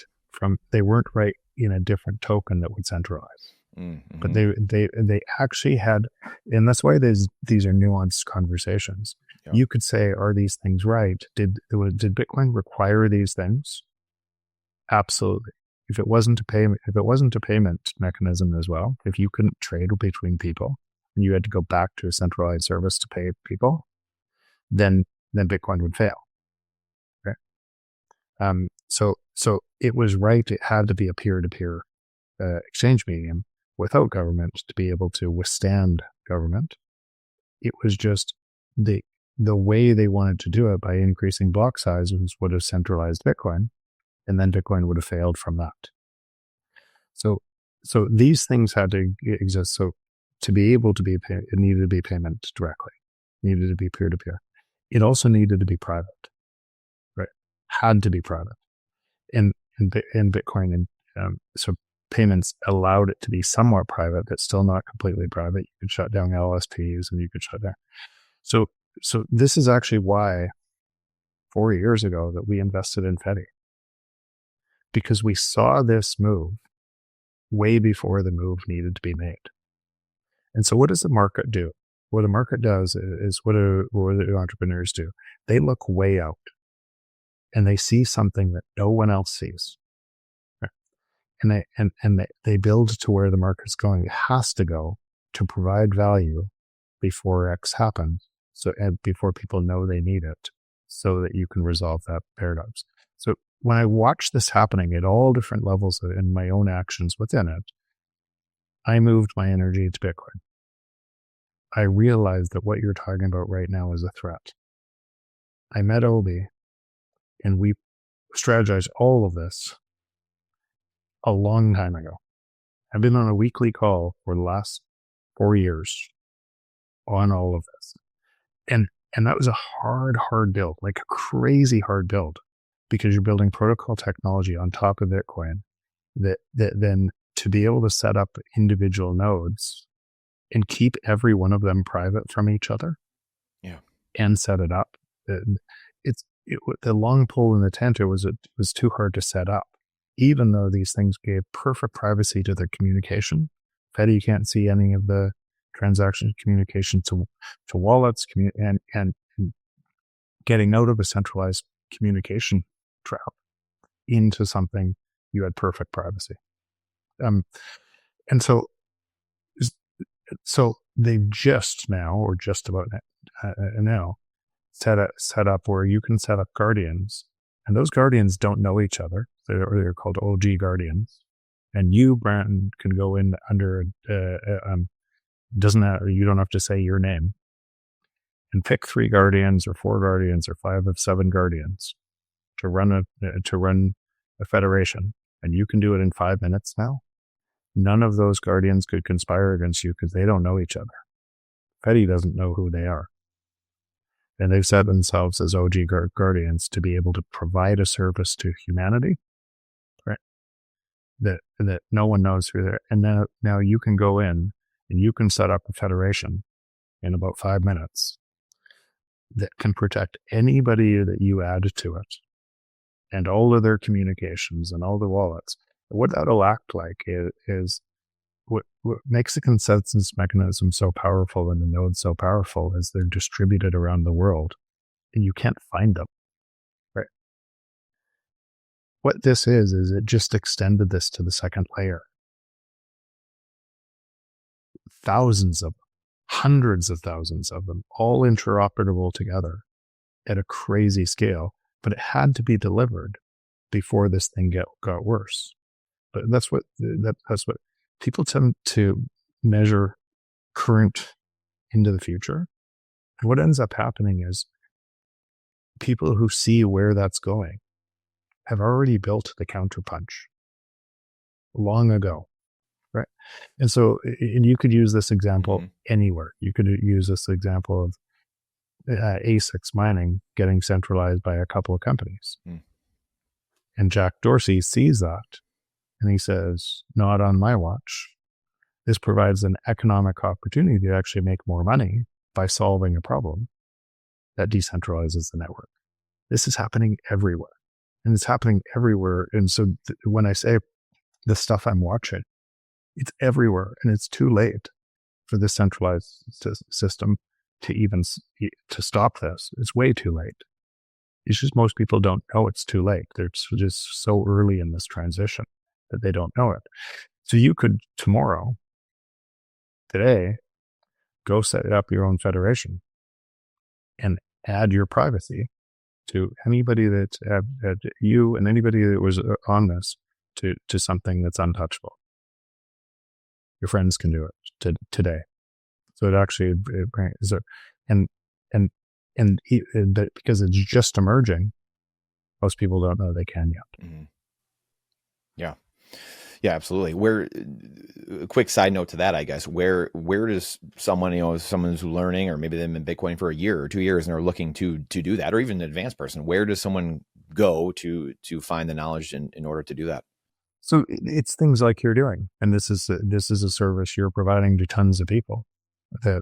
in a different token that would centralize. Mm-hmm. But they actually had, and that's why these are nuanced conversations. Yeah. You could say, are these things right? Did Bitcoin require these things? Absolutely. If it wasn't a payment mechanism as well, if you couldn't trade between people and you had to go back to a centralized service to pay people, then Bitcoin would fail. So it was right. It had to be a peer-to-peer exchange medium without government to be able to withstand government. It was just the way they wanted to do it by increasing block sizes would have centralized Bitcoin, and then Bitcoin would have failed from that. So these things had to exist. So to be able to be, it needed to be payment directly, needed to be peer-to-peer. It also needed to be private, right? Had to be private. In Bitcoin, and so payments allowed it to be somewhat private, but still not completely private. You could shut down LSPs, and you could shut down. So this is actually why 4 years ago that we invested in Fedi, because we saw this move way before the move needed to be made. And so what does the market do? What the market does is what do entrepreneurs do? They look way out and they see something that no one else sees. Right? And they build to where the market's going. It has to go to provide value before X happens. So, and before people know they need it, so that you can resolve that paradox. So when I watch this happening at all different levels in my own actions within it, I moved my energy to Bitcoin. I realized that what you're talking about right now is a threat. I met Obi, and we strategized all of this a long time ago. I've been on a weekly call for the last 4 years on all of this. And that was a hard build, like a crazy hard build, because you're building protocol technology on top of Bitcoin that then to be able to set up individual nodes and keep every one of them private from each other. Yeah. And set it up. The long pole in the tent, it was too hard to set up, even though these things gave perfect privacy to their communication. Fedi can't see any of the transaction communication to wallets, and getting out of a centralized communication trap into something, you had perfect privacy. And so they've just now, or just about now, set up where you can set up guardians, and those guardians don't know each other. They're called OG guardians, and you, Brandon, can go in under doesn't matter. You don't have to say your name, and pick 3 guardians or 4 guardians or 5 of 7 guardians to run a federation, and you can do it in 5 minutes now. None of those guardians could conspire against you because they don't know each other. Fedi doesn't know who they are. And they've set themselves as OG guardians to be able to provide a service to humanity, right? That no one knows who they're. And now you can go in and you can set up a federation in about 5 minutes that can protect anybody that you add to it, and all of their communications and all the wallets. What that'll act like is what makes the consensus mechanism so powerful and the nodes so powerful is they're distributed around the world and you can't find them, right? What this is it just extended this to the second layer. Thousands of them, hundreds of thousands of them, all interoperable together at a crazy scale, but it had to be delivered before this thing got worse. But that's what people tend to measure current into the future. And what ends up happening is people who see where that's going have already built the counterpunch long ago, right? And so, and you could use this example anywhere. You could use this example of ASICs mining getting centralized by a couple of companies. And Jack Dorsey sees that and he says, not on my watch. This provides an economic opportunity to actually make more money by solving a problem that decentralizes the network. This is happening everywhere. And it's happening everywhere. And so when I say the stuff I'm watching, it's everywhere. And it's too late for this centralized system to even to stop this. It's way too late. It's just most people don't know it's too late. They're just so early in this transition that they don't know it. So you could today, go set up your own federation and add your privacy to anybody that you and anybody that was on this to something that's untouchable. Your friends can do it today. So it actually is but because it's just emerging, most people don't know they can yet. Mm-hmm. Yeah, absolutely. A quick side note to that, I guess, where does someone, someone who's learning, or maybe they've been Bitcoin for a year or 2 years and are looking to do that, or even an advanced person, where does someone go to find the knowledge in order to do that? So it's things like you're doing, and this is a service you're providing to tons of people. That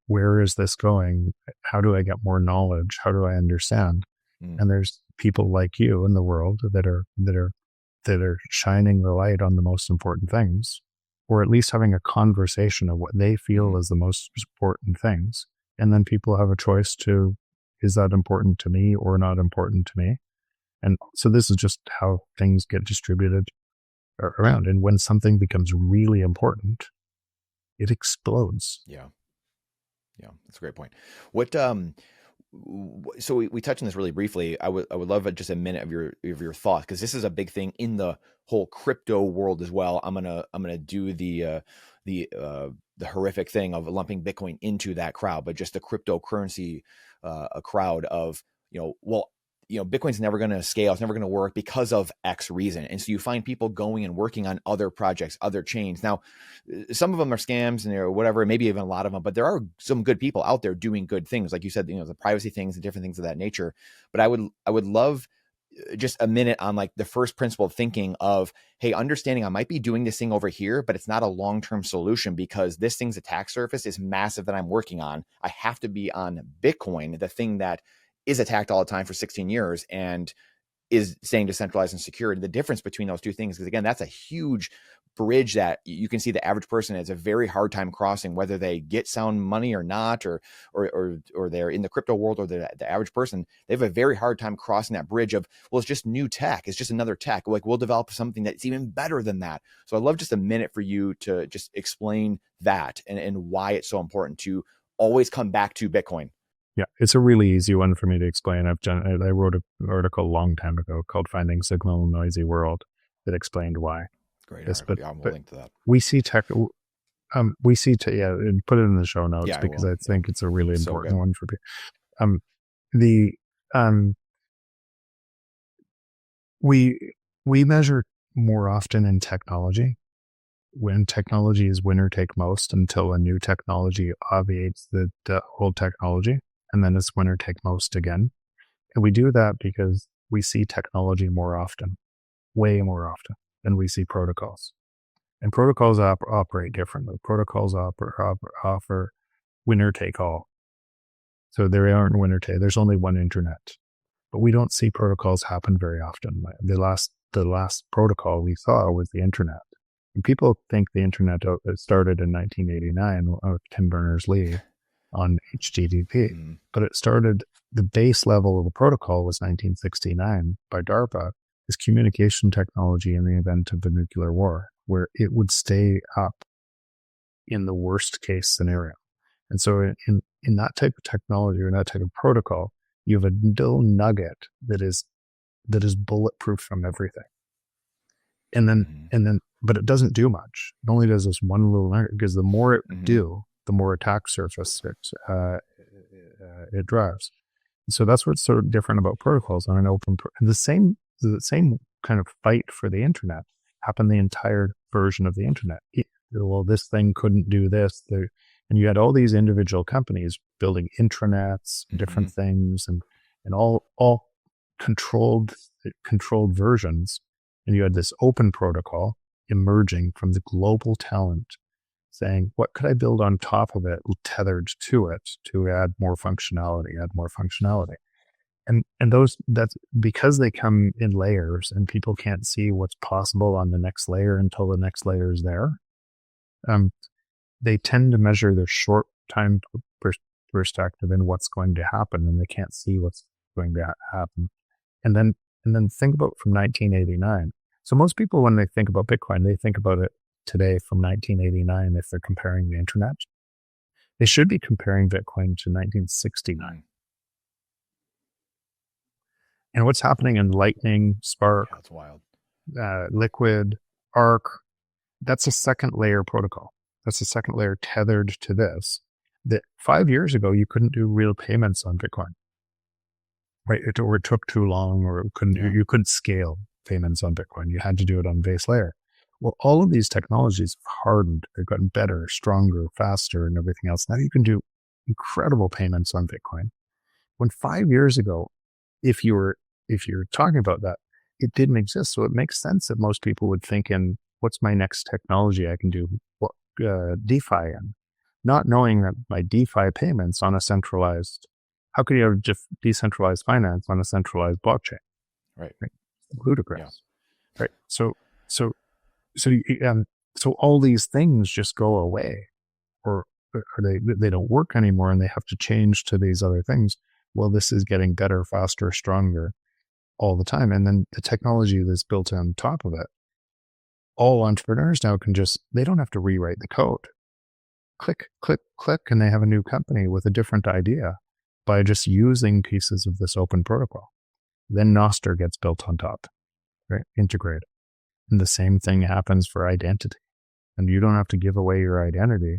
where is this going? How do I get more knowledge? How do I understand? And there's people like you in the world that are shining the light on the most important things, or at least having a conversation of what they feel is the most important things. And then people have a choice to, is that important to me or not important to me? And so this is just how things get distributed around. And when something becomes really important, it explodes. Yeah, that's a great point. What so we touched on this really briefly. I would love just a minute of your thoughts, because this is a big thing in the whole crypto world as well. I'm gonna do the horrific thing of lumping Bitcoin into that crowd, but just the cryptocurrency a crowd of, well, Bitcoin's never going to scale. It's never going to work because of X reason. And so you find people going and working on other projects, other chains. Now, some of them are scams and whatever, maybe even a lot of them, but there are some good people out there doing good things. Like you said, the privacy things and different things of that nature. But I would love just a minute on like the first principle thinking of, hey, understanding I might be doing this thing over here, but it's not a long-term solution because this thing's attack surface is massive that I'm working on. I have to be on Bitcoin, the thing that is attacked all the time for 16 years and is staying decentralized and secure. The difference between those two things, because again, that's a huge bridge that you can see the average person has a very hard time crossing, whether they get sound money or not, or they're in the crypto world, or the average person, they have a very hard time crossing that bridge of, well, it's just new tech. It's just another tech. Like we'll develop something that's even better than that. So I'd love just a minute for you to just explain that and why it's so important to always come back to Bitcoin. Yeah, it's a really easy one for me to explain. I wrote an article a long time ago called Finding Signal in a Noisy World that explained why. Great. Yes, But we'll link to that. We see tech, and put it in the show notes because I think it's a really important one for people. We measure more often in technology, when technology is winner take most until a new technology obviates the old technology, and then it's winner take most again. And we do that because we see technology more often, way more often than we see protocols. And protocols operate differently. Protocols offer winner take all. So there aren't winner take. There's only one internet. But we don't see protocols happen very often. The last protocol we saw was the internet. And people think the internet started in 1989 with Tim Berners-Lee on HTTP, but it started, the base level of the protocol was 1969 by DARPA as communication technology in the event of a nuclear war, where it would stay up in the worst case scenario. And so in that type of technology or that type of protocol, you have a little nugget that is bulletproof from everything. And then, but it doesn't do much. It only does this one little nugget, because the more it would do, the more attack surface it drives. So that's what's sort of different about protocols on an open. The same kind of fight for the internet happened the entire version of the internet. This thing couldn't do this, and you had all these individual companies building intranets, different things, and all controlled versions. And you had this open protocol emerging from the global talent saying, what could I build on top of it, tethered to it, to add more functionality. And that's because they come in layers and people can't see what's possible on the next layer until the next layer is there. They tend to measure their short time perspective in what's going to happen, and they can't see what's going to happen. And then think about from 1989. So most people, when they think about Bitcoin, they think about it today from 1989 if they're comparing the internet. They should be comparing Bitcoin to 1969. And what's happening in Lightning, Spark, that's wild. Liquid, Arc, that's a second layer protocol. That's a second layer tethered to this. That 5 years ago, you couldn't do real payments on Bitcoin. Right, it took too long, or you couldn't scale payments on Bitcoin. You had to do it on base layer. Well, all of these technologies have hardened. They've gotten better, stronger, faster, and everything else. Now you can do incredible payments on Bitcoin. When 5 years ago, if you're talking about that, it didn't exist. So it makes sense that most people would think in, what's my next technology I can do DeFi in, not knowing that my DeFi payments on a centralized. How could you have decentralized finance on a centralized blockchain? Right. Ludicrous. Yeah. Right. So all these things just go away, or they don't work anymore, and they have to change to these other things. Well, this is getting better, faster, stronger all the time. And then the technology that's built on top of it, all entrepreneurs now they don't have to rewrite the code. Click, click, click, and they have a new company with a different idea by just using pieces of this open protocol. Then Nostr gets built on top, right? Integrated. And the same thing happens for identity. And you don't have to give away your identity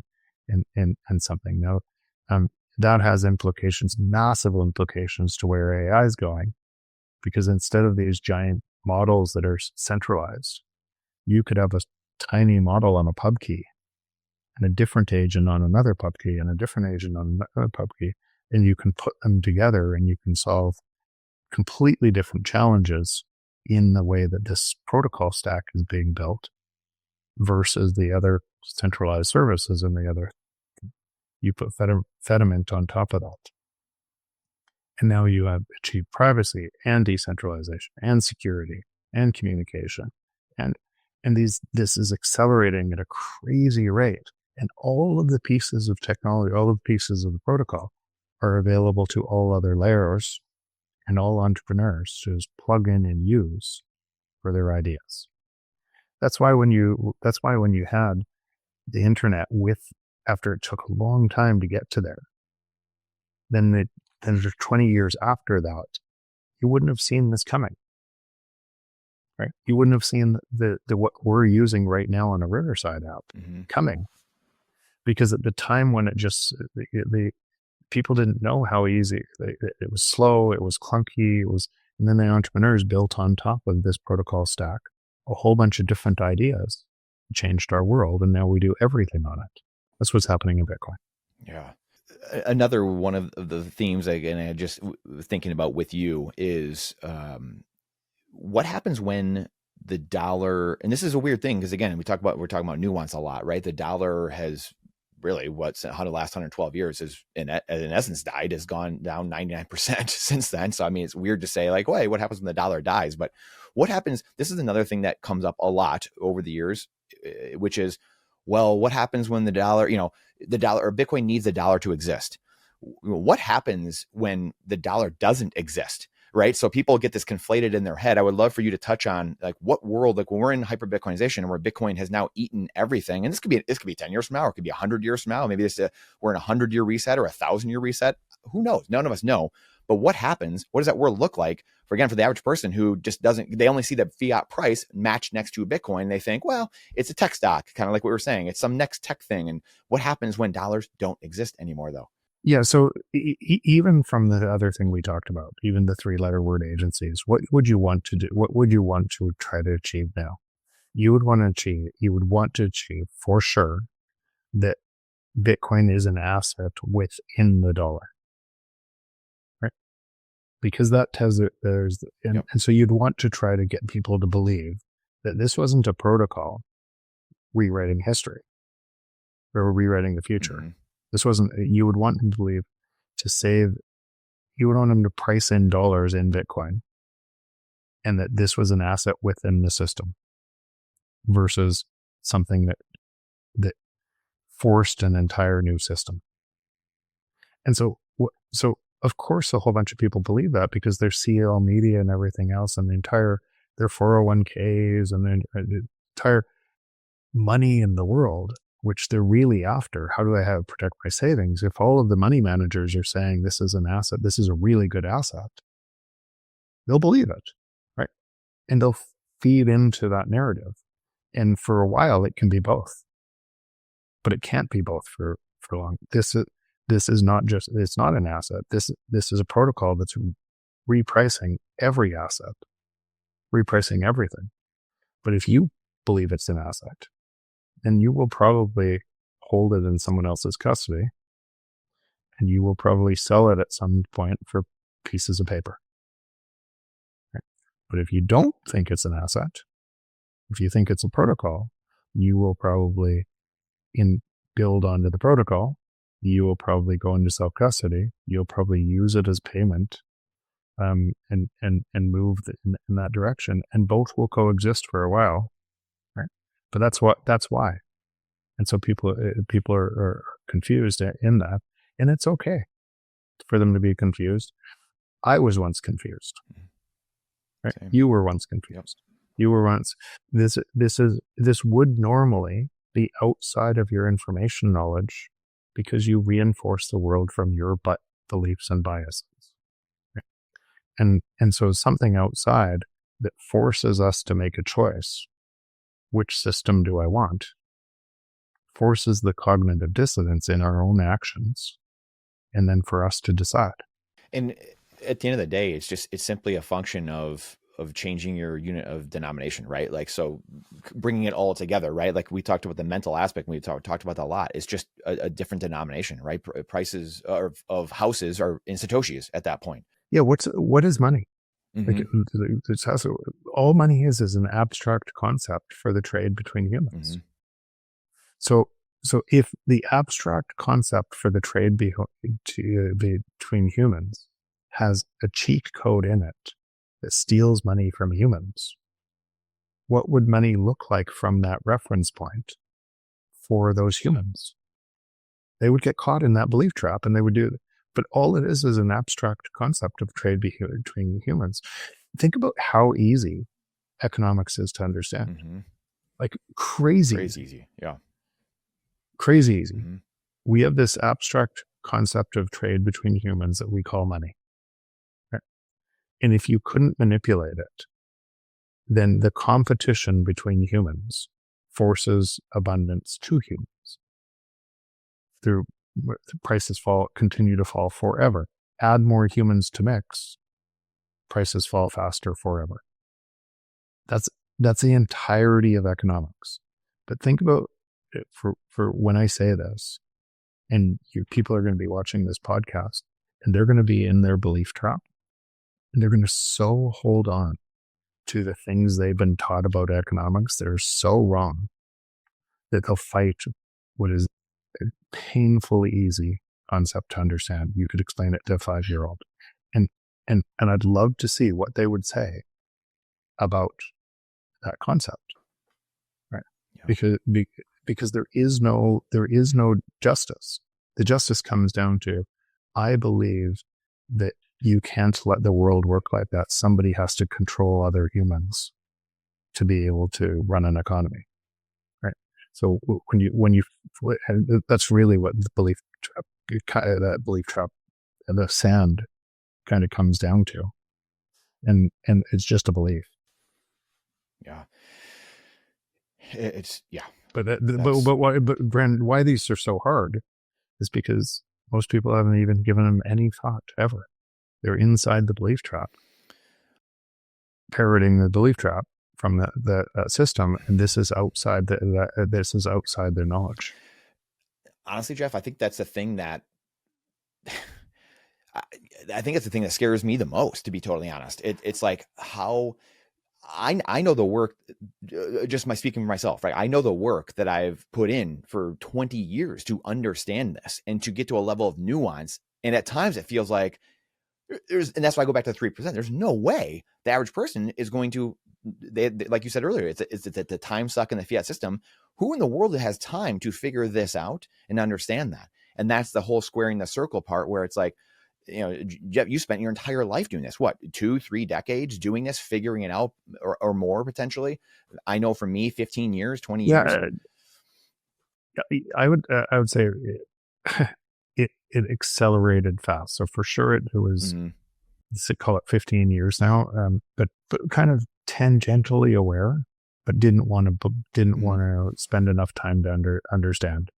in something. Now, that has implications, massive implications to where AI is going. because instead of these giant models that are centralized, you could have a tiny model on a pub key and a different agent on another pub key and a different agent on another pub key, and you can put them together and you can solve completely different challenges in the way that this protocol stack is being built versus the other centralized services and the other. You put Fediment on top of that. And now you have achieved privacy and decentralization and security and communication. And this is accelerating at a crazy rate. And all of the pieces of technology, all of the pieces of the protocol are available to all other layers and all entrepreneurs to just plug in and use for their ideas. That's why when you had the internet after it took a long time to get to there, then 20 years after that, you wouldn't have seen this coming, right? You wouldn't have seen the what we're using right now on a Riverside app coming, because at the time when the people didn't know how easy it was, slow, it was clunky, and then the entrepreneurs built on top of this protocol stack a whole bunch of different ideas, changed our world, and now we do everything on it. That's what's happening in Bitcoin. Yeah. Another one of the themes, again, I just thinking about with you is what happens when the dollar, and this is a weird thing because again, we're talking about nuance a lot, right? The dollar has really the last 112 years has in essence died, has gone down 99% since then. So I mean, it's weird to say like, wait, what happens when the dollar dies? But what happens? This is another thing that comes up a lot over the years, which is, well, what happens when the dollar, the dollar or Bitcoin needs the dollar to exist? What happens when the dollar doesn't exist? Right. So people get this conflated in their head. I would love for you to touch on like what world, like when we're in hyper Bitcoinization where Bitcoin has now eaten everything. And this could be 10 years from now, or it could be 100 years from now. Maybe we're in a 100-year reset or 1,000-year reset. Who knows? None of us know. But what happens? What does that world look like for the average person who just they only see the fiat price matched next to a Bitcoin. They think, well, it's a tech stock, kind of like what we were saying. It's some next tech thing. And what happens when dollars don't exist anymore though? Yeah, so even from the other thing we talked about, even the 3-letter word agencies, what would you want to do? What would you want to try to achieve now? You would want to achieve for sure that Bitcoin is an asset within the dollar, right? Because that tells it and so you'd want to try to get people to believe that this wasn't a protocol rewriting history or rewriting the future. Mm-hmm. This wasn't, you would want them to believe you would want them to price in dollars in Bitcoin and that this was an asset within the system versus something that forced an entire new system. And so of course a whole bunch of people believe that because their CL media and everything else and their 401ks and their entire money in the world, which they're really after. How do I protect my savings? If all of the money managers are saying this is an asset, this is a really good asset, they'll believe it, right? And they'll feed into that narrative. And for a while, it can be both, but it can't be both for long. This is not just, it's not an asset. This is a protocol that's repricing every asset, repricing everything. But if you believe it's an asset, then you will probably hold it in someone else's custody and you will probably sell it at some point for pieces of paper. Right? But if you don't think it's an asset, if you think it's a protocol, you will probably build onto the protocol. You will probably go into self-custody. You'll probably use it as payment and move in that direction. And both will coexist for a while. Right? But that's why. And so people are confused in that, and it's okay for them to be confused. I was once confused. Right? You were once confused. Yep. You were once. This would normally be outside of your information knowledge because you reinforce the world from your beliefs and biases. Right? And so something outside that forces us to make a choice. Which system do I want? Forces the cognitive dissonance in our own actions, and then for us to decide. And at the end of the day, it's simply a function of changing your unit of denomination, right? Like, so bringing it all together, right? Like we talked about the mental aspect, we talked about that a lot. It's just a different denomination, right? Prices of houses are in Satoshis at that point. Yeah. What is money? Mm-hmm. Like, all money is an abstract concept for the trade between humans. Mm-hmm. So if the abstract concept for the trade between humans has a cheat code in it that steals money from humans, what would money look like from that reference point for those humans? They would get caught in that belief trap and they would do it. But all it is an abstract concept of trade between humans. Think about how easy economics is to understand. Mm-hmm. Like crazy easy. Yeah. Crazy easy. Mm-hmm. We have this abstract concept of trade between humans that we call money. Right? And if you couldn't manipulate it, then the competition between humans forces abundance to humans. Through prices continue to fall forever. Add more humans to mix, prices fall faster forever. That's the entirety of economics. But think about it for when I say this, and people are going to be watching this podcast, and they're going to be in their belief trap, and they're going to so hold on to the things they've been taught about economics that are so wrong that they'll fight what is a painfully easy concept to understand. You could explain it to a 5-year-old, and I'd love to see what they would say about that concept, right? Yeah. Because there is no justice. The justice comes down to, I believe that you can't let the world work like that. Somebody has to control other humans to be able to run an economy, right? So that's really what the belief trap, the sand kind of comes down to, and it's just a belief. Yeah. It's yeah. But Brandon, why these are so hard is because most people haven't even given them any thought ever. They're inside the belief trap, parroting the belief trap from the system, and this is outside their knowledge. Honestly, Jeff, I think that's the thing that I think it's the thing that scares me the most, to be totally honest. It's like how I know the work, just my speaking for myself, right? I know the work that I've put in for 20 years to understand this and to get to a level of nuance. And at times it feels like and that's why I go back to the 3%. There's no way the average person is going to, like you said earlier, it's the time suck in the fiat system. Who in the world has time to figure this out and understand that? And that's the whole squaring the circle part, where it's like, Jeff, you spent your entire life doing this, what, 2-3 decades doing this, figuring it out, or more potentially. I know for me, 15 years, 20 years. I would say it accelerated fast. So for sure it was, let's call it 15 years now, but kind of tangentially aware, but didn't want to spend enough time to understand.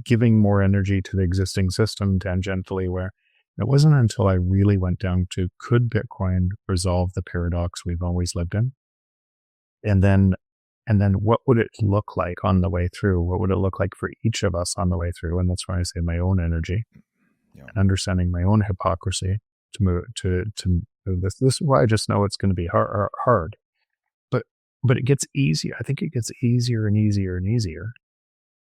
Giving more energy to the existing system, tangentially aware. It wasn't until I really went down to, could Bitcoin resolve the paradox we've always lived in? And then what would it look like on the way through? What would it look like for each of us on the way through? And that's why I say my own energy, and understanding my own hypocrisy to move to this. This is why I just know it's going to be hard. But it gets easier. I think it gets easier and easier and easier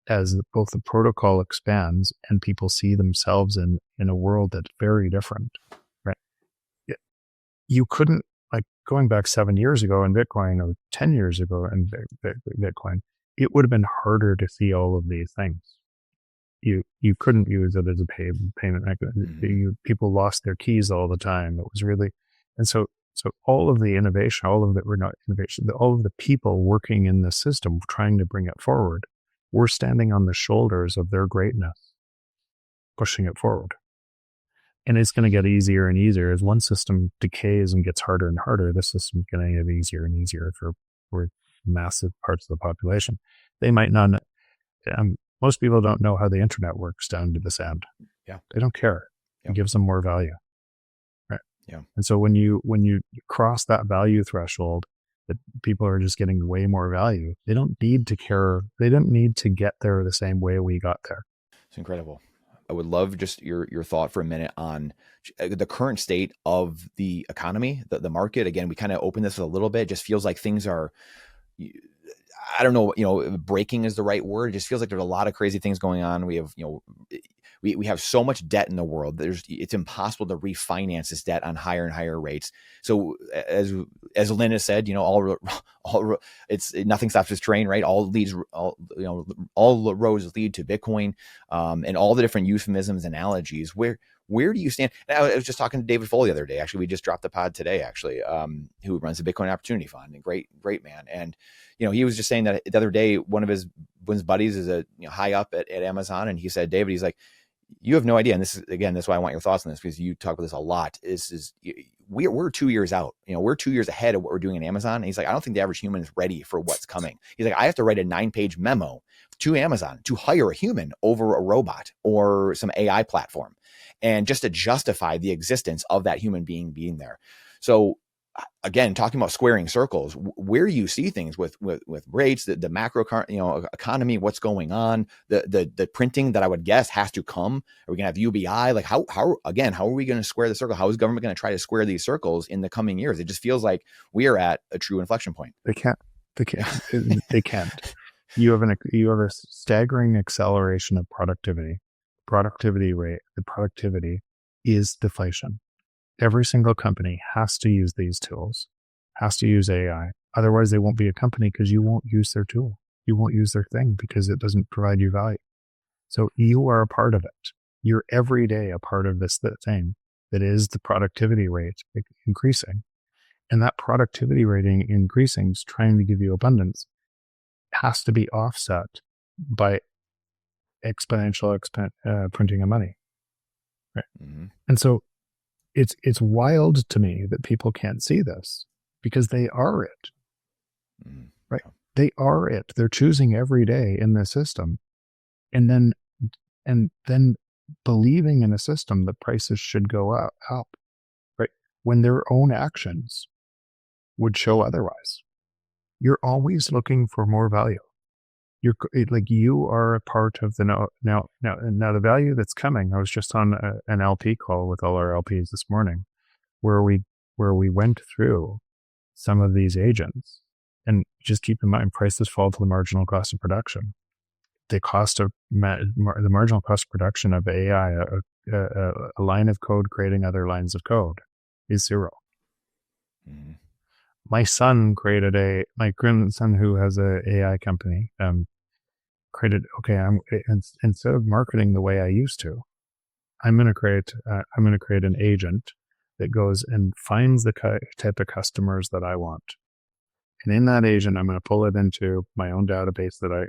as both the protocol expands and people see themselves in a world that's very different, right? You couldn't, like, going back 7 years ago in Bitcoin, or 10 years ago in Bitcoin, it would have been harder to see all of these things. You couldn't use it as a payment mechanism. People lost their keys all the time. It was really, and so all of the innovation, all of the people working in the system trying to bring it forward, we're standing on the shoulders of their greatness, pushing it forward. And it's going to get easier and easier as one system decays and gets harder and harder. This system is going to get easier and easier for massive parts of the population. They might not. Most people don't know how the internet works down to this end. Yeah, they don't care. It gives them more value. Right. Yeah. And so when you cross that value threshold, that people are just getting way more value, they don't need to care. They don't need to get there the same way we got there. It's incredible. I would love just your thought for a minute on the current state of the economy, the market. Again, we kind of opened this a little bit. It just feels like things are, I don't know, breaking is the right word. It just feels like there's a lot of crazy things going on. We have, we have so much debt in the world. It's impossible to refinance this debt on higher and higher rates. So as Lynn has said, nothing stops this train, right? All the roads lead to Bitcoin, and all the different euphemisms, analogies. Where do you stand? And I was just talking to David Foley the other day. Actually, we just dropped the pod today, who runs the Bitcoin Opportunity Fund, and great man. And, he was just saying that the other day, one of his buddies is high up at Amazon. And he said, David, he's like, you have no idea. And this is, again, that's why I want your thoughts on this, because you talk about this a lot. We're 2 years out. We're 2 years ahead of what we're doing in Amazon. And he's like, I don't think the average human is ready for what's coming. He's like, I have to write a 9-page memo to Amazon to hire a human over a robot or some AI platform, and just to justify the existence of that human being there. So again, talking about squaring circles, where do you see things with rates, the macro, economy, what's going on, the printing that I would guess has to come? Are we gonna have UBI? Like how are we going to square the circle? How is government going to try to square these circles in the coming years? It just feels like we are at a true inflection point. They can't. They can't. You have a staggering acceleration of productivity. The productivity is deflation. Every single company has to use these tools, has to use AI. Otherwise, they won't be a company, because you won't use their tool. You won't use their thing because it doesn't provide you value. So you are a part of it. You're every day a part of this thing that is the productivity rate increasing. And that productivity rating increasing is trying to give you abundance. It has to be offset by exponential printing of money. Right. Mm-hmm. And so it's wild to me that people can't see this, because they are it. Mm-hmm. Right. They are it. They're choosing every day in the system. And then believing in a system that prices should go up, right? When their own actions would show otherwise. You're always looking for more value. You are a part of the now the value that's coming. I was just on an LP call with all our LPs this morning, where we went through some of these agents, and just keep in mind, prices fall to the marginal cost of production. The cost of the marginal cost of production of AI, a line of code creating other lines of code, is zero. Mm-hmm. My grandson, who has a AI company, created, instead of marketing the way I used to, I'm going to create an agent that goes and finds the type of customers that I want. And in that agent, I'm going to pull it into my own database that I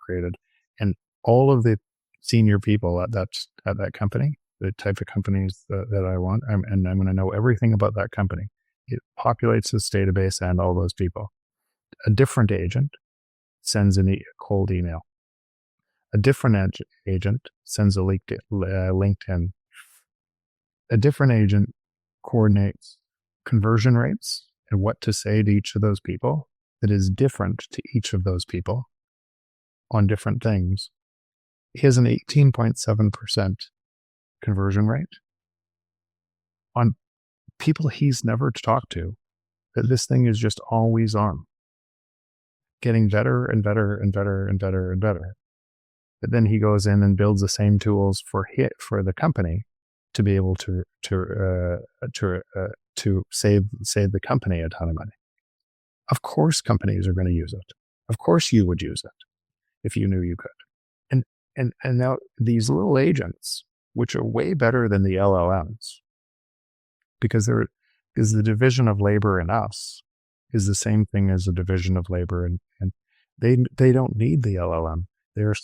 created, and all of the senior people at that company, the type of companies that I want, and I'm going to know everything about that company. It populates this database and all those people. A different agent sends a cold email. A different agent sends a LinkedIn. A different agent coordinates conversion rates and what to say to each of those people that is different to each of those people on different things. He has an 18.7% conversion rate on people he's never talked to. That this thing is just always on, getting better and better and better and better and better. But then he goes in and builds the same tools for the company to be able to save the company a ton of money. Of course, companies are going to use it. Of course, you would use it if you knew you could. And now these little agents, which are way better than the LLMs, because the division of labor in us is the same thing as the division of labor, and they don't need the LLM. They're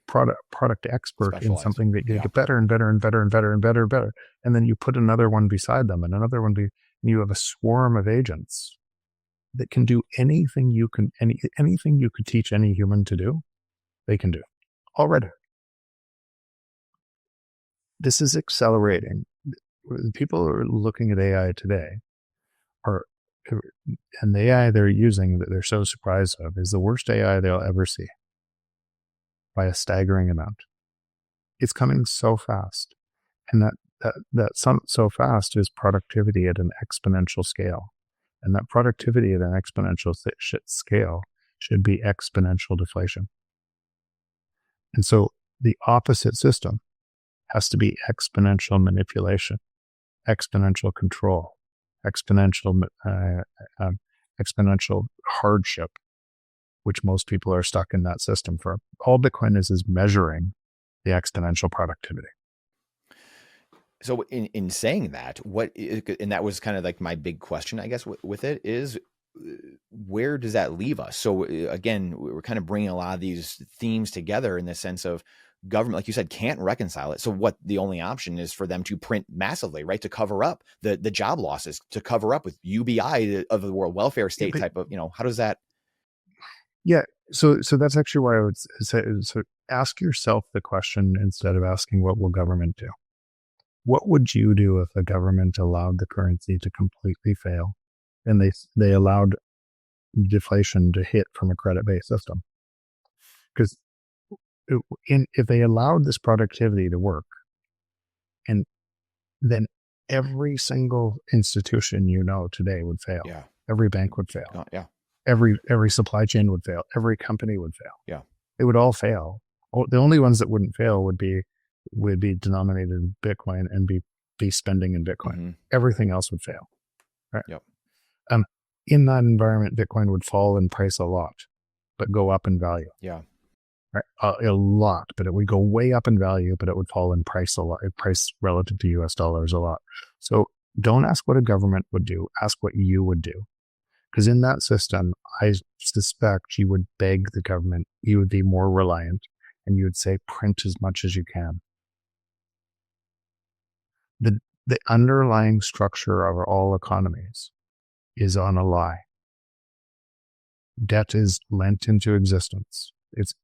product expert in something that you get better and better and better and better and better and better. And then you put another one beside them and another one, and you have a swarm of agents that can do anything you could teach any human to do, they can do already. this is accelerating. The people who are looking at AI today are, and the AI they're using that they're so surprised of is the worst AI they'll ever see by a staggering amount. It's coming so fast. And so fast is productivity at an exponential scale. And that productivity at an exponential scale should be exponential deflation. And so the opposite system has to be exponential manipulation, exponential control, exponential hardship, which most people are stuck in that system for. All Bitcoin is measuring the exponential productivity. So in saying that, and that was kind of like my big question, I guess, with it is, where does that leave us? So again, we're kind of bringing a lot of these themes together in the sense of government, like you said, can't reconcile it. So what the only option is for them to print massively, right? To cover up the job losses, to cover up with UBI of the world welfare state type of, how does that? Yeah. So that's actually why I would say, so ask yourself the question instead of asking what will government do? What would you do if the government allowed the currency to completely fail and they allowed deflation to hit from a credit-based system? Because if they allowed this productivity to work, and then every single institution today would fail. Yeah. Every bank would fail. Yeah. Every supply chain would fail. Every company would fail. Yeah. They would all fail. The only ones that wouldn't fail would be denominated in Bitcoin and be spending in Bitcoin. Mm-hmm. Everything else would fail. Right. Yep. In that environment, Bitcoin would fall in price a lot, but go up in value. Yeah. Right. A lot, but it would go way up in value, but it would fall in price a lot. Price relative to US dollars a lot. So don't ask what a government would do. Ask what you would do. Because in that system, I suspect you would beg the government, you would be more reliant, and you would say, print as much as you can. The underlying structure of all economies is on a lie. Debt is lent into existence. It's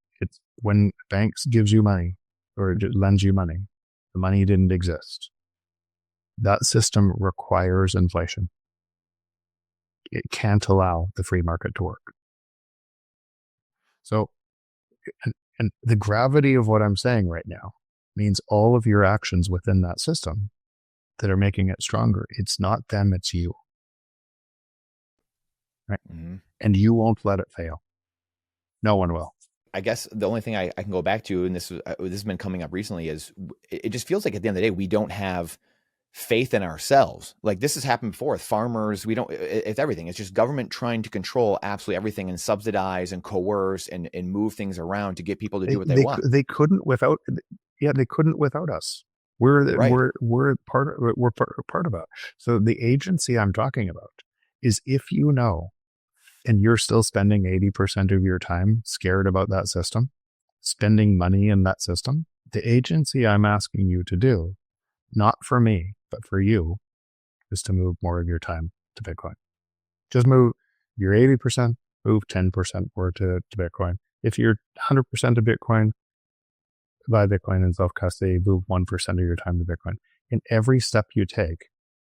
when banks gives you money or lends you money, the money didn't exist. That system requires inflation. It can't allow the free market to work. So, and the gravity of what I'm saying right now means all of your actions within that system that are making it stronger, it's not them, it's you. Right? Mm-hmm. And you won't let it fail. No one will. I guess the only thing I can go back to, and this has been coming up recently, is it just feels like at the end of the day, we don't have faith in ourselves. Like this has happened before with farmers. It's everything. It's just government trying to control absolutely everything and subsidize and coerce and move things around to get people to do what they want. They couldn't without us. We're part of it. So the agency I'm talking about is if you know, and you're still spending 80% of your time scared about that system, spending money in that system, the agency I'm asking you to do, not for me, but for you, is to move more of your time to Bitcoin. Just move your 80%, move 10% more to Bitcoin. If you're 100% of Bitcoin, buy Bitcoin in self-custody, move 1% of your time to Bitcoin. And every step you take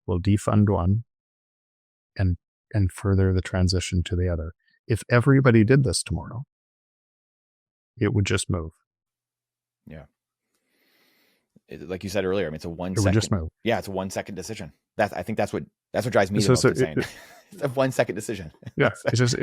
will defund one and further the transition to the other. If everybody did this tomorrow, it would just move. Yeah. Like you said earlier, I mean, it's a 1 second. Would just move. Yeah, it's a 1 second decision. I think that's what drives me the most insane. It's a 1 second decision. Yeah, it's just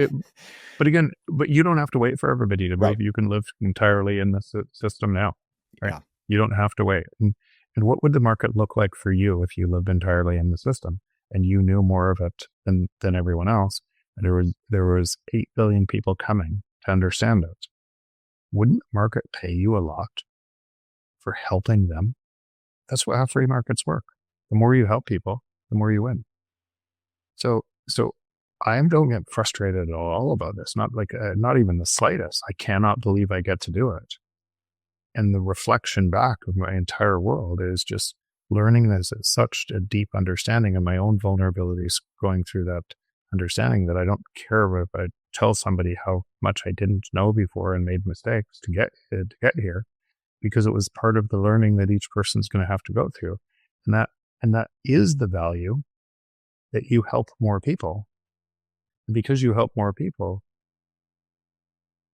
But again, you don't have to wait for everybody to move. Right. You can live entirely in the system now. Right? Yeah. You don't have to wait. And what would the market look like for you if you lived entirely in the system and you knew more of it than everyone else? And there was 8 billion people coming to understand it. Wouldn't the market pay you a lot for helping them? That's how free markets work. The more you help people, the more you win. So I don't get frustrated at all about this. Not even the slightest. I cannot believe I get to do it. And the reflection back of my entire world is just learning this at such a deep understanding of my own vulnerabilities, going through that understanding that I don't care if I tell somebody how much I didn't know before and made mistakes to get here. because it was part of the learning that each person's going to have to go through. And that is the value, that you help more people. And because you help more people,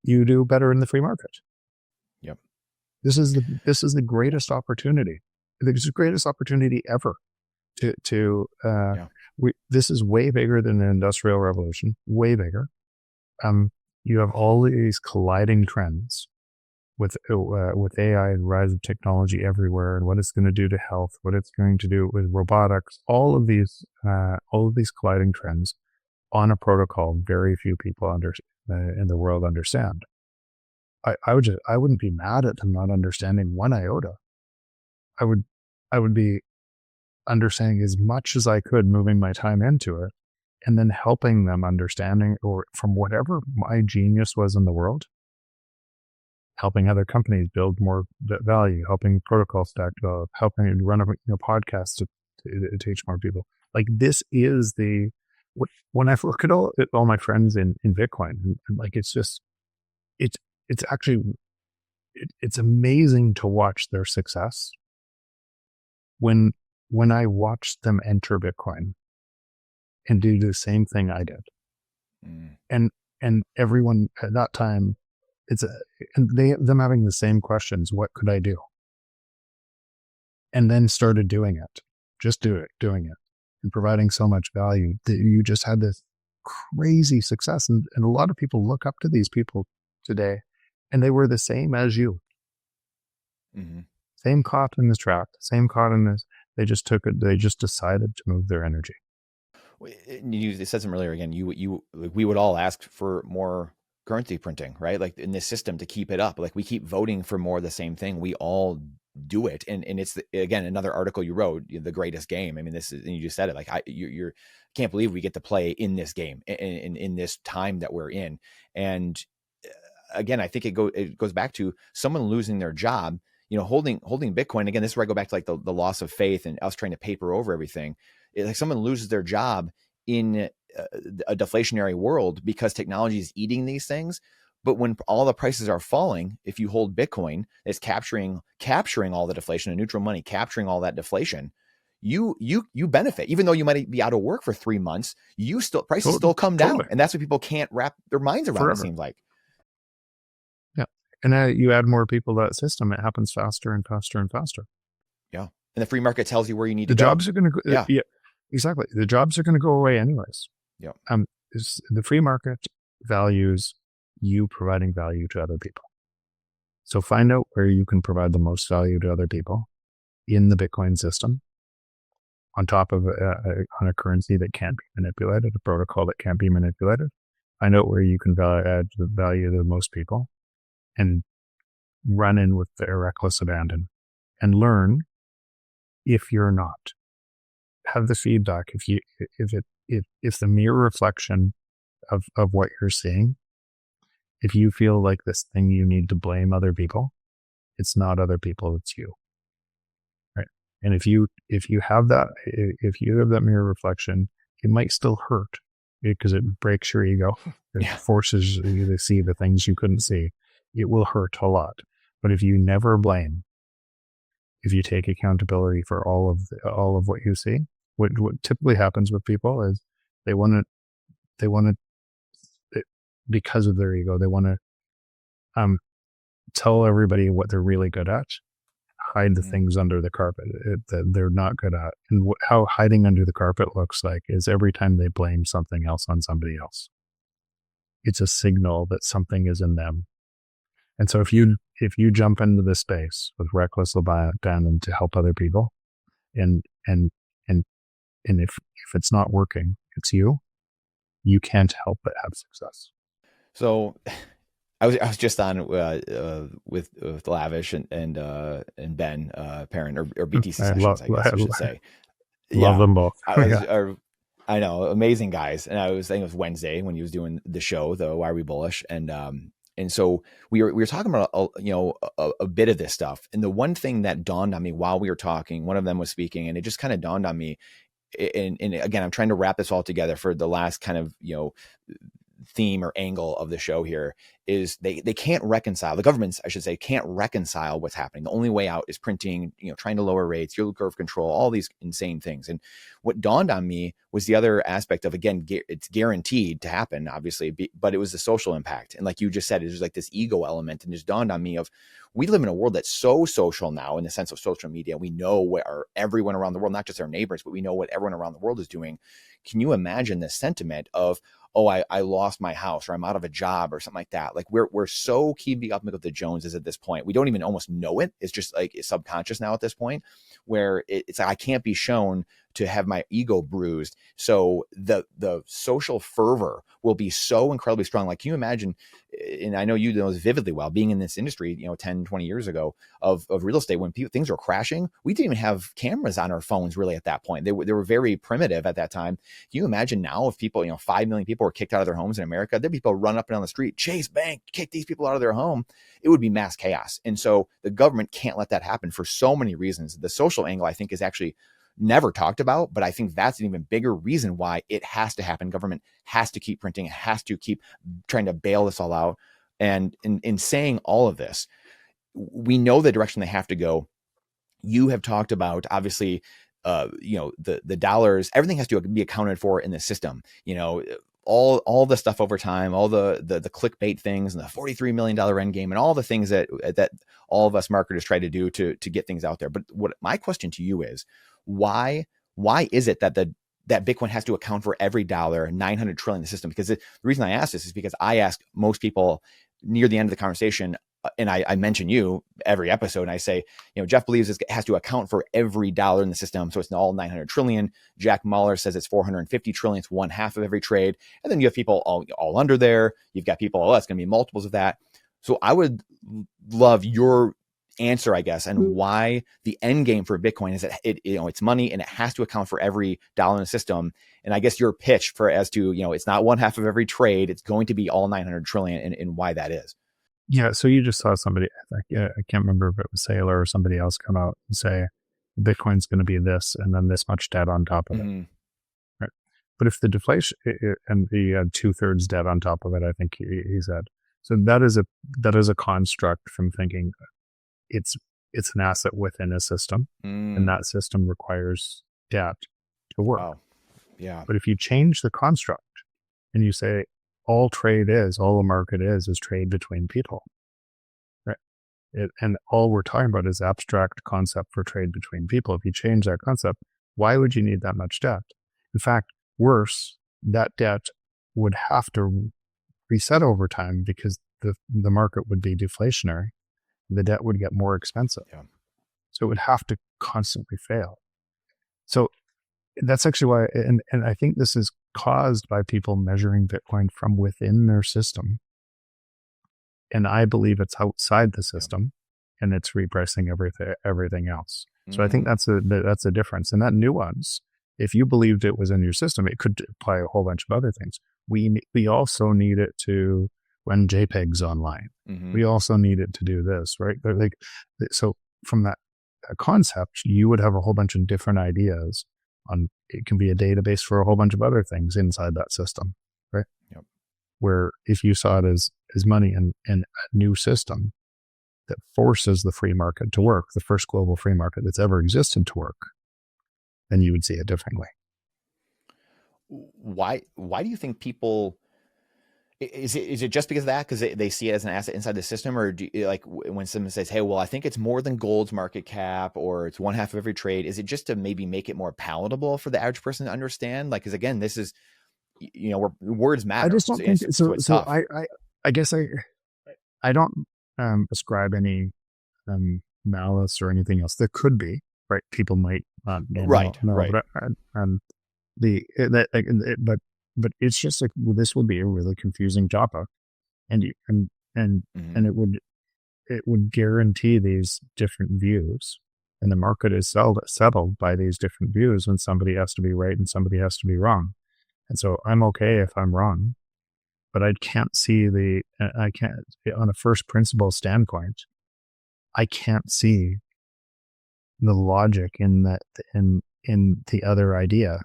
you do better in the free market. Yep. This is the greatest opportunity. It's the greatest opportunity ever this is way bigger than the Industrial Revolution, way bigger. You have all these colliding trends with AI and rise of technology everywhere, and what it's going to do to health, what it's going to do with robotics, all of these colliding trends on a protocol very few people in the world understand. I wouldn't be mad at them not understanding one iota. I would be understanding as much as I could, moving my time into it, and then helping them understanding, or from whatever my genius was in the world, helping other companies build more value, helping protocol stack develop, helping run a podcast to teach more people. Like, this is when I look at all my friends in Bitcoin, and like, it's actually amazing to watch their success when I watched them enter Bitcoin and do the same thing I did. And everyone at that time, them having the same questions. What could I do? And then started doing it, doing it, and providing so much value that you just had this crazy success. And a lot of people look up to these people today, and they were the same as you. Mm-hmm. Same caught in this trap, same caught in this. They just took it. They just decided to move their energy. You said something earlier again. We would all ask for more currency printing, right? Like, in this system, to keep it up. Like, we keep voting for more of the same thing. We all do it, and it's again another article you wrote, the greatest game. I mean, this is, and you just said it. Like, you can't believe we get to play in this game in this time that we're in. And again, I think it goes back to someone losing their job. Holding Bitcoin, again, this is where I go back to like the loss of faith and us trying to paper over everything. It's like someone loses their job in a deflationary world because technology is eating these things. But when all the prices are falling, if you hold Bitcoin, it's capturing all the deflation, and neutral money capturing all that deflation, you benefit. Even though you might be out of work for 3 months, prices still come down. And that's what people can't wrap their minds around. Forever. It seems like. And you add more people to that system, it happens faster and faster and faster. Yeah. And the free market tells you where you need to go. The jobs are going to go. Yeah, exactly. The jobs are going to go away anyways. Yeah. The free market values you providing value to other people. So find out where you can provide the most value to other people in the Bitcoin system, on top of on a currency that can't be manipulated, a protocol that can't be manipulated. Find out where you can add the value to the most people, and run in with the reckless abandon, and learn. If you're not, have the feedback. If the mere reflection of what you're seeing, if you feel like this thing you need to blame other people, it's not other people, it's you. Right? And if you have that mere reflection, it might still hurt because it breaks your ego. It forces you to see the things you couldn't see. It will hurt a lot. But if you never blame, if you take accountability for all of what you see, what typically happens with people is they want to, because of their ego, they want to tell everybody what they're really good at, hide the things under the carpet that they're not good at. And how hiding under the carpet looks like is every time they blame something else on somebody else, it's a signal that something is in them. And so if you jump into this space with reckless abandon to help other people, and if it's not working, it's you can't help but have success. So I was just on with Lavish and Ben Parent or BTC Sessions, I guess I should say. Love them both. I know, amazing guys. And I was saying it was Wednesday when he was doing the show, the Why Are We Bullish, and so we were talking about a bit of this stuff. And the one thing that dawned on me while we were talking, one of them was speaking, and it just kind of dawned on me. And again, I'm trying to wrap this all together for the last kind of theme or angle of the show here is they can't reconcile, the governments, I should say, can't reconcile what's happening. The only way out is printing, trying to lower rates, yield curve control, all these insane things. And what dawned on me was the other aspect of, again, it's guaranteed to happen, obviously, but it was the social impact. And like you just said, it's just like this ego element. And just dawned on me of, we live in a world that's so social now in the sense of social media. We know where everyone around the world, not just our neighbors, but we know what everyone around the world is doing. Can you imagine the sentiment of, oh, I lost my house, or I'm out of a job, or something like that? Like we're so keeping up with the Joneses at this point. We don't even almost know it. It's just like it's subconscious now at this point, where it's like I can't be shown to have my ego bruised. So the social fervor will be so incredibly strong. Like, can you imagine, and I know you know this vividly well, being in this industry, 10, 20 years ago of real estate, when things were crashing, we didn't even have cameras on our phones really at that point. They were very primitive at that time. Can you imagine now if people, 5 million people were kicked out of their homes in America, there'd be people run up and down the street, Chase Bank, kick these people out of their home. It would be mass chaos. And so the government can't let that happen for so many reasons. The social angle, I think, is actually never talked about, but I think that's an even bigger reason why it has to happen. Government has to keep printing, has to keep trying to bail this all out. And in saying all of this, we know the direction they have to go. You have talked about, obviously, the dollars, everything has to be accounted for in the system. All the stuff over time, all the clickbait things, and the $43 million end game, and all the things that all of us marketers try to do to get things out there. But what my question to you is, why is it that that Bitcoin has to account for every dollar, 900 trillion in the system? Because the reason I ask this is because I ask most people near the end of the conversation, and I mention you every episode, and I say, Jeff believes it has to account for every dollar in the system. So it's not all 900 trillion. Jack Mahler says it's 450 trillion. It's 1/2 of every trade. And then you have people all under there. You've got people, that's going to be multiples of that. So I would love your answer, I guess, and why the end game for Bitcoin is that it's money and it has to account for every dollar in the system. And I guess your pitch as to, it's not 1/2 of every trade. It's going to be all 900 trillion, and why that is. Yeah. So you just saw somebody, I can't remember if it was Saylor or somebody else, come out and say, Bitcoin's going to be this, and then this much debt on top of it. Right. But if the deflation, and the 2/3 debt on top of it, I think he said. So that is a construct from thinking it's an asset within a system, and that system requires debt to work. Wow. Yeah. But if you change the construct and you say all the market is trade between people, right? And all we're talking about is abstract concept for trade between people. If you change that concept, why would you need that much debt? In fact, worse, that debt would have to reset over time because the market would be deflationary. The debt would get more expensive. Yeah. So it would have to constantly fail. So that's actually why, and I think this is caused by people measuring Bitcoin from within their system. And I believe it's outside the system, and it's repricing everything else. So I think that's a difference. And that nuance, if you believed it was in your system, it could apply a whole bunch of other things. We also need it to run JPEGs online. We also need it to do this, right? So from that concept, you would have a whole bunch of different ideas on, it can be a database for a whole bunch of other things inside that system, right? Yep. Where if you saw it as money in a new system that forces the free market to work, the first global free market that's ever existed to work, then you would see it differently. Why do you think people, is it just because of that? Because they see it as an asset inside the system? Or do you, like when someone says, hey, well, I think it's more than gold's market cap, or it's 1/2 of every trade, is it just to maybe make it more palatable for the average person to understand? Like, because again, this is, where words matter. I just don't think so. So I guess I don't ascribe any malice or anything else. There could be, right? People might not know. Right. But it's just like, well, this would be a really confusing topic, and it would guarantee these different views, and the market is settled by these different views when somebody has to be right and somebody has to be wrong. And so I'm okay if I'm wrong, but I can't see on a first principle standpoint, I can't see the logic in the other idea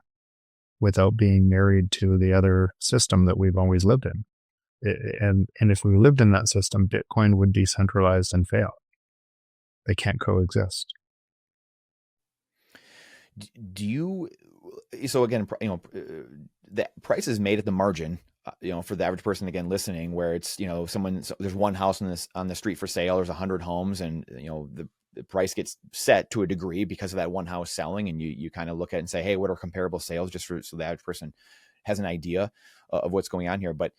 without being married to the other system that we've always lived in. And if we lived in that system, Bitcoin would decentralize and fail. They can't coexist. Do you, so again, the price is made at the margin, for the average person, again, listening, where it's, there's one house on the street for sale, there's 100 homes, and, the price gets set to a degree because of that one house selling. And you kind of look at it and say, hey, what are comparable sales, just so the average person has an idea of what's going on here. But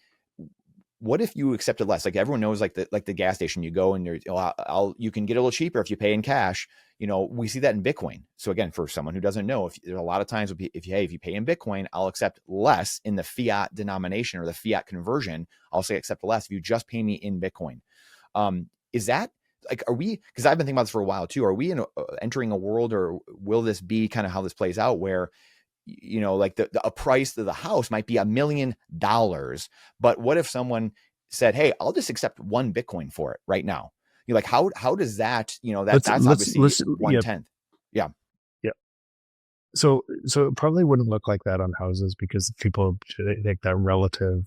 what if you accepted less? Like everyone knows, like the gas station, you go and you can get a little cheaper if you pay in cash. We see that in Bitcoin. So again, for someone who doesn't know, there's a lot of times if you pay in Bitcoin, I'll accept less in the fiat denomination or the fiat conversion. I'll say accept less if you just pay me in Bitcoin. Is that like, are we, because I've been thinking about this for a while too, are we entering a world, or will this be kind of how this plays out, where like a price of the house might be $1 million, but what if someone said, hey, I'll just accept 1 Bitcoin for it right now? You're like, how does that, that's obviously 1/10. Yeah. So it probably wouldn't look like that on houses, because people take that relative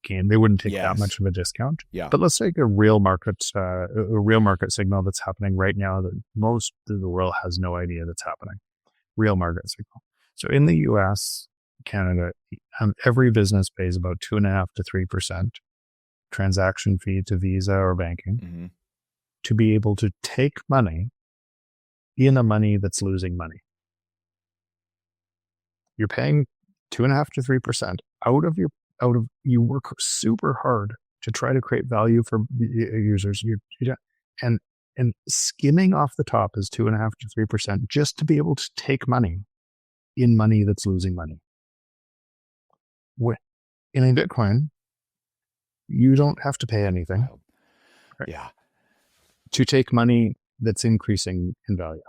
gain. They wouldn't take that much of a discount. Yeah. But let's take a real market signal that's happening right now that most of the world has no idea that's happening. Real market signal. So in the US, Canada, every business pays about 2.5% to 3% transaction fee to Visa or banking to be able to take money in a money that's losing money. You're paying 2.5% to 3% out of you work super hard to try to create value for users. And skimming off the top is 2.5% to 3% just to be able to take money in money that's losing money. In a Bitcoin, you don't have to pay anything. Right? Yeah. To take money that's increasing in value.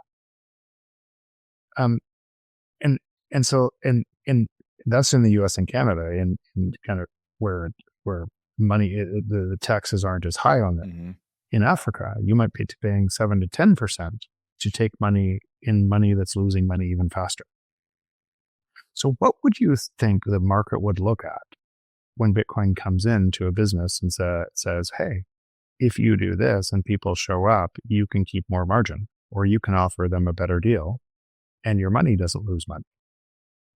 And so that's in the US and Canada, and kind of where money, the taxes aren't as high on it. In Africa, you might be paying 7% to 10% to take money in money that's losing money even faster. So what would you think the market would look at when Bitcoin comes into a business and says, hey, if you do this and people show up, you can keep more margin, or you can offer them a better deal and your money doesn't lose money?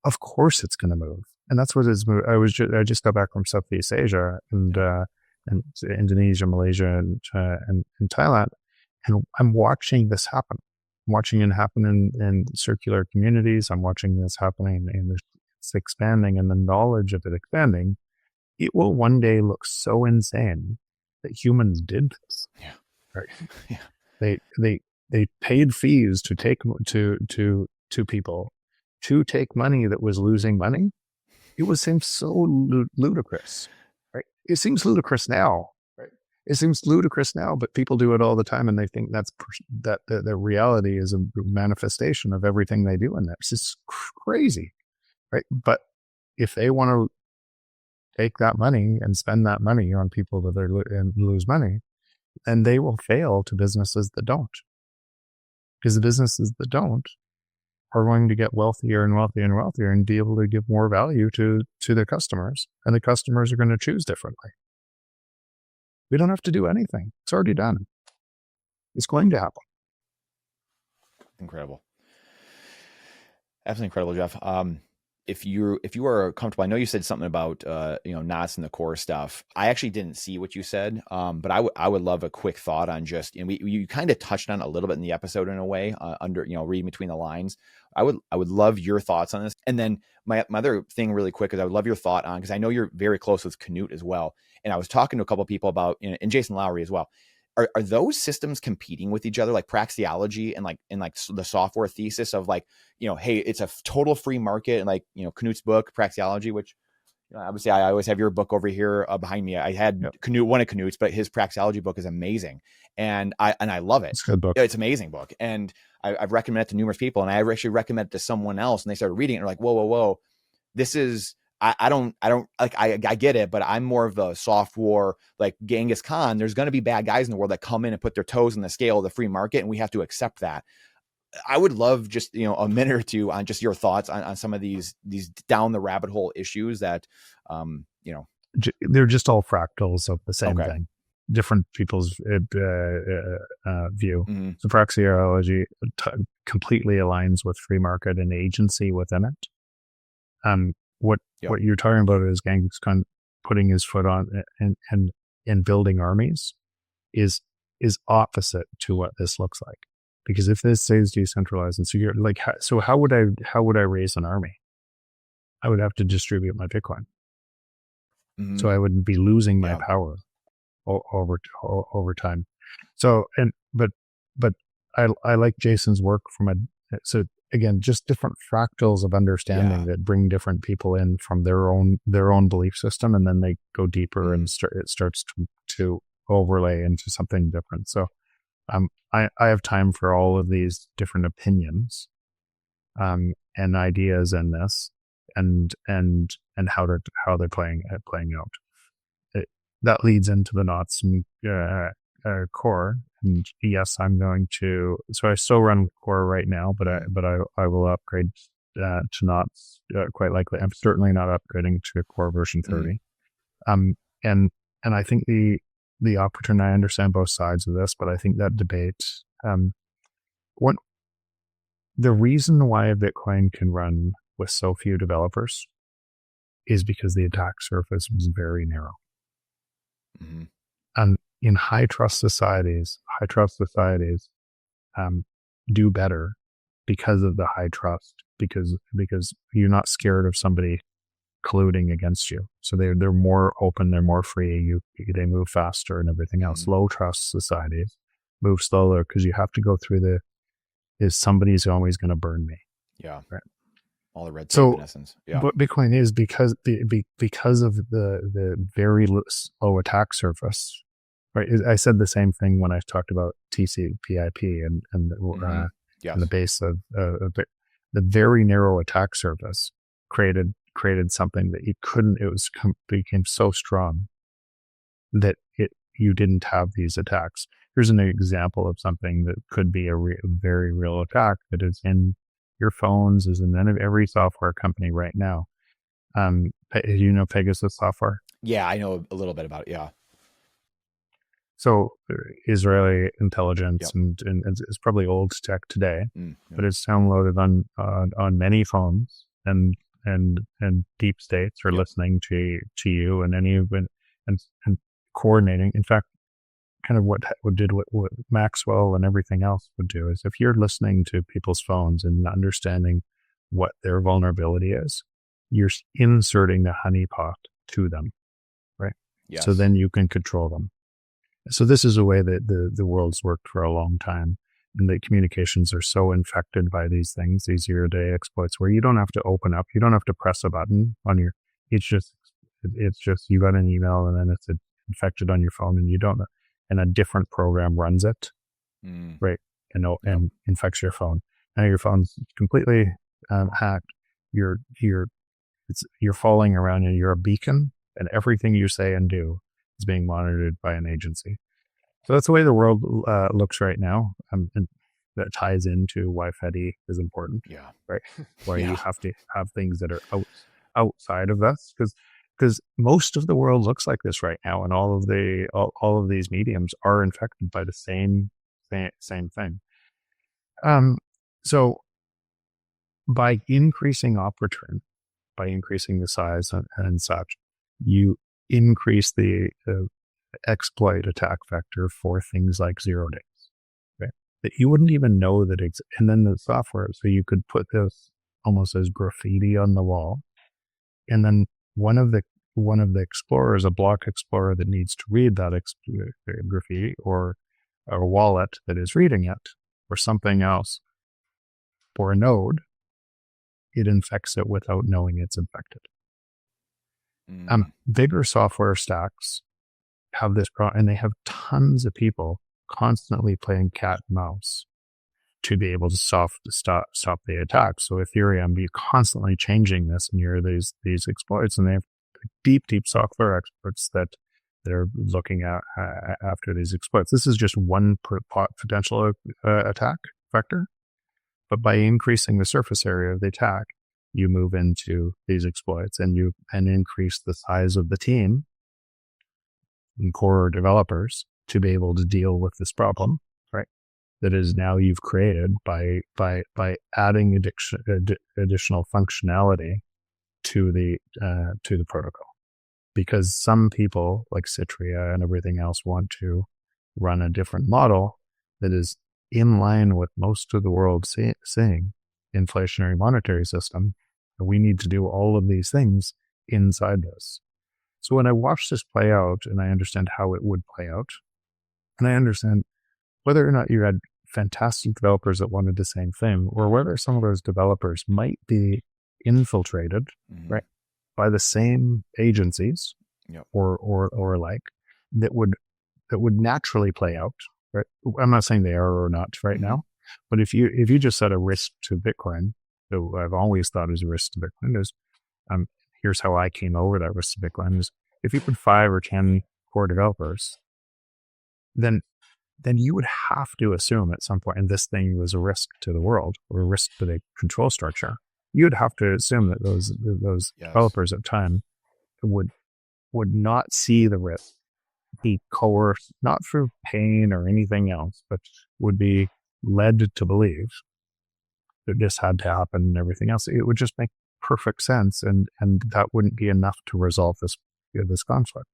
Of course it's going to move. And that's what is. I just got back from Southeast Asia and Indonesia, Malaysia, and Thailand, and I'm watching this happen. I'm watching it happen in circular communities. I'm watching this happening, and it's expanding, and the knowledge of it expanding. It will one day look so insane that humans did this. Yeah. Right. Yeah. They paid fees to take to people to take money that was losing money. It would seem so ludicrous, right? It seems ludicrous now, right? It seems ludicrous now, but people do it all the time, and they think that the reality is a manifestation of everything they do in there. It's just crazy, right? But if they want to take that money and spend that money on people that and lose money, then they will fail to businesses that don't, because the businesses that don't are going to get wealthier and wealthier and wealthier and be able to give more value to their customers, and the customers are going to choose differently. We don't have to do anything. It's already done. It's going to happen. Incredible. Absolutely incredible, Jeff. If you are comfortable, I know you said something about knots and the core stuff. I actually didn't see what you said, but I would love a quick thought on just, and you kind of touched on it a little bit in the episode in a way, under reading between the lines. I would love your thoughts on this. And then my other thing really quick is I would love your thought on, because I know you're very close with Canute as well, and I was talking to a couple of people about, and Jason Lowry as well. Are those systems competing with each other, like praxeology and like the software thesis of like, hey, it's a total free market, and like, Canute's book, Praxeology, which obviously I always have your book over here behind me. I had Canute, one of Canute's, but his Praxeology book is amazing. And I love it. It's a good book. It's an amazing book. And I've recommended it to numerous people, and I actually recommended it to someone else, and they started reading it and they're like, whoa, this is, I don't like, I get it, but I'm more of the soft war, like Genghis Khan. There's going to be bad guys in the world that come in and put their toes in the scale of the free market, and we have to accept that. I would love just, a minute or two on just your thoughts on some of these down the rabbit hole issues that, they're just all fractals of the same Okay. thing, different people's view. Mm-hmm. So praxeology completely aligns with free market and agency within it. What you're talking about is Genghis Khan putting his foot on and building armies is opposite to what this looks like. Because if this says decentralized and secure, like, how would I raise an army? I would have to distribute my Bitcoin. Mm-hmm. So I would be losing my power over time. So, but I like Jason's work so again, just different fractals of understanding that bring different people in from their own belief system, and then they go deeper and it starts to overlay into something different. So I have time for all of these different opinions and ideas in this, and how they're playing out. That leads into the Nostr core. And yes, I'm going to. So I still run core right now, but I will upgrade to Nostr quite likely. I'm certainly not upgrading to core version 30. And I think the opportunity. I understand both sides of this, but I think that debate. The reason why Bitcoin can run with so few developers is because the attack surface was very narrow. Mm-hmm. And in high trust societies do better because of the high trust, because you're not scared of somebody colluding against you. So they're more open, they're more free, they move faster and everything else. Low trust societies move slower because you have to go through somebody's always going to burn me. Yeah. Right. All the red tape in essence. Yeah. But Bitcoin is because of the very slow attack surface. Right. I said the same thing when I talked about TCP/IP and the base of the very narrow attack surface created something that became so strong that you didn't have these attacks. Here's an example of something that could be a very real attack that is in your phones, is in every software company right now. You know Pegasus software? Yeah, I know a little bit about it. Yeah. So Israeli intelligence, and it's probably old tech today, but it's downloaded on many phones, and deep states are listening to you and coordinating. In fact, kind of what Maxwell and everything else would do is, if you're listening to people's phones and understanding what their vulnerability is, you're inserting the honeypot to them, right? Yes. So then you can control them. So this is a way that the world's worked for a long time, and the communications are so infected by these things, these zero-day exploits, where you don't have to open up, you don't have to press a button on your. It's just you got an email and then it's infected on your phone, and you don't know. And a different program runs it, right? And infects your phone. Now your phone's completely hacked. You're falling around, and you're a beacon, and everything you say and do is being monitored by an agency. So that's the way the world looks right now. And that ties into why FEDI is important. Yeah. Right. Why you have to have things that are outside of this, because most of the world looks like this right now, and all of these mediums are infected by the same thing. So by increasing op-return, by increasing the size and such, you increase the exploit attack vector for things like 0 days, okay? That you wouldn't even know that and then the software, so you could put this almost as graffiti on the wall, and then one of the explorers, a block explorer that needs to read that graffiti, or a wallet that is reading it, or something else, for a node, it infects it without knowing it's infected. Bigger software stacks have this problem, and they have tons of people constantly playing cat and mouse to be able to stop the attack. So Ethereum be constantly changing this, and you're these exploits, and they have deep software experts that are looking at after these exploits. This is just one potential attack vector, but by increasing the surface area of the attack, you move into these exploits and increase the size of the team and core developers to be able to deal with this problem, right? That is now you've created by adding additional functionality to the protocol. Because some people like Citria and everything else want to run a different model that is in line with most of the world seeing inflationary monetary system. We need to do all of these things inside this. So when I watch this play out and I understand how it would play out, and I understand whether or not you had fantastic developers that wanted the same thing, or whether some of those developers might be infiltrated, right, by the same agencies, or like that would naturally play out, right? I'm not saying they are or not right now, but if you just set a risk to Bitcoin, so I've always thought is a risk to Bitcoin is, here's how I came over that risk to Bitcoin is, if you put 5 or 10 core developers, then you would have to assume at some point, and this thing was a risk to the world or a risk to the control structure, you would have to assume that those developers at time would not see the risk, be coerced, not through pain or anything else, but would be led to believe that this had to happen and everything else. It would just make perfect sense, and that wouldn't be enough to resolve this conflict,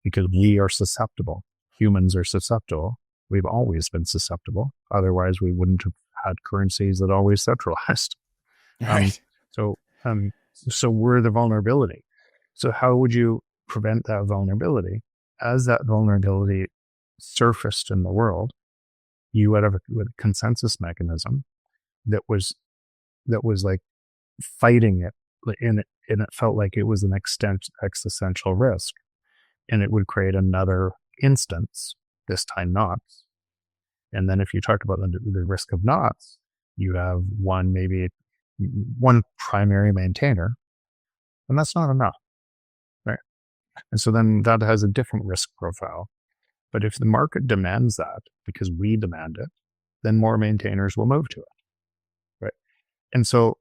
because we are susceptible. Humans are susceptible. We've always been susceptible. Otherwise, we wouldn't have had currencies that always centralized. Right. So we're the vulnerability. So how would you prevent that vulnerability? As that vulnerability surfaced in the world, you would have a consensus mechanism that was like fighting it, and it felt like it was an existential risk, and it would create another instance, this time knots. And then if you talk about the risk of knots, you have maybe one primary maintainer, and that's not enough, right? And so then that has a different risk profile. But if the market demands that, because we demand it, then more maintainers will move to it, right? And so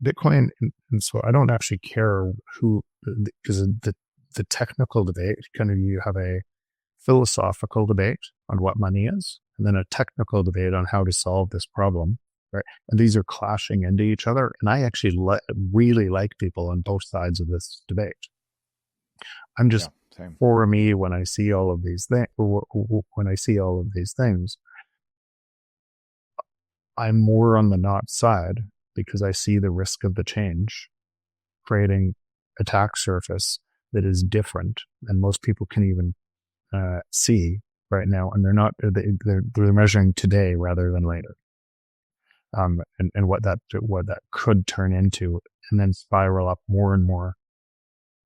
Bitcoin, and so I don't actually care who, because the technical debate, kind of, you have a philosophical debate on what money is, and then a technical debate on how to solve this problem, right? And these are clashing into each other. And I actually really like people on both sides of this debate. I'm just, for me, when I see all of these things, I'm more on the not side, because I see the risk of the change creating attack surface that is different than most people can even see right now, and they're measuring today rather than later, and what that could turn into, and then spiral up more and more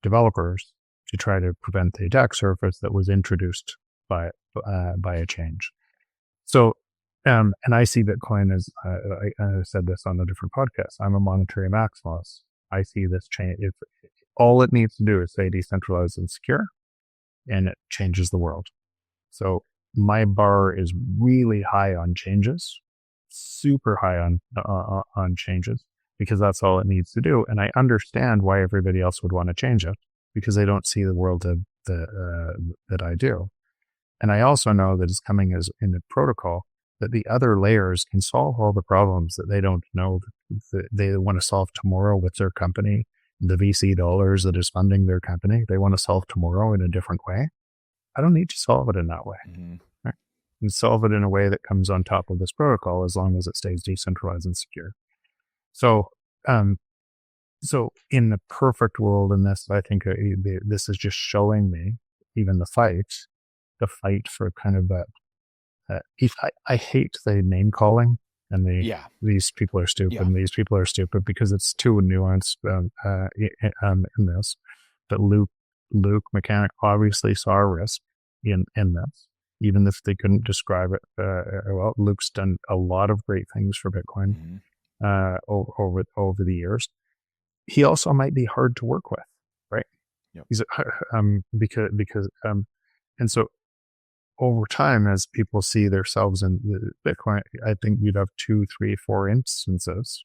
developers to try to prevent the attack surface that was introduced by a change. So, and I see Bitcoin as I said this on a different podcast. I'm a monetary maximalist. I see this change. If all it needs to do is say decentralized and secure, and it changes the world. So my bar is really high on changes, super high on changes, because that's all it needs to do. And I understand why everybody else would want to change it, because they don't see the world that I do. And I also know that it's coming as in the protocol that the other layers can solve all the problems that they don't know that they want to solve tomorrow with their company. The VC dollars that is funding their company, they want to solve tomorrow in a different way. I don't need to solve it in that way. Right? And solve it in a way that comes on top of this protocol, as long as it stays decentralized and secure. So, so in the perfect world in this, I think this is just showing me even the fight for kind of that. I hate the name calling and these people are stupid and these people are stupid, because it's too nuanced in this. But Luke Mechanic obviously saw a risk in this, even if they couldn't describe it. Well, Luke's done a lot of great things for Bitcoin over the years. He also might be hard to work with, right? Yep. He's because and so over time, as people see themselves in the Bitcoin, I think you'd have 2, 3, 4 instances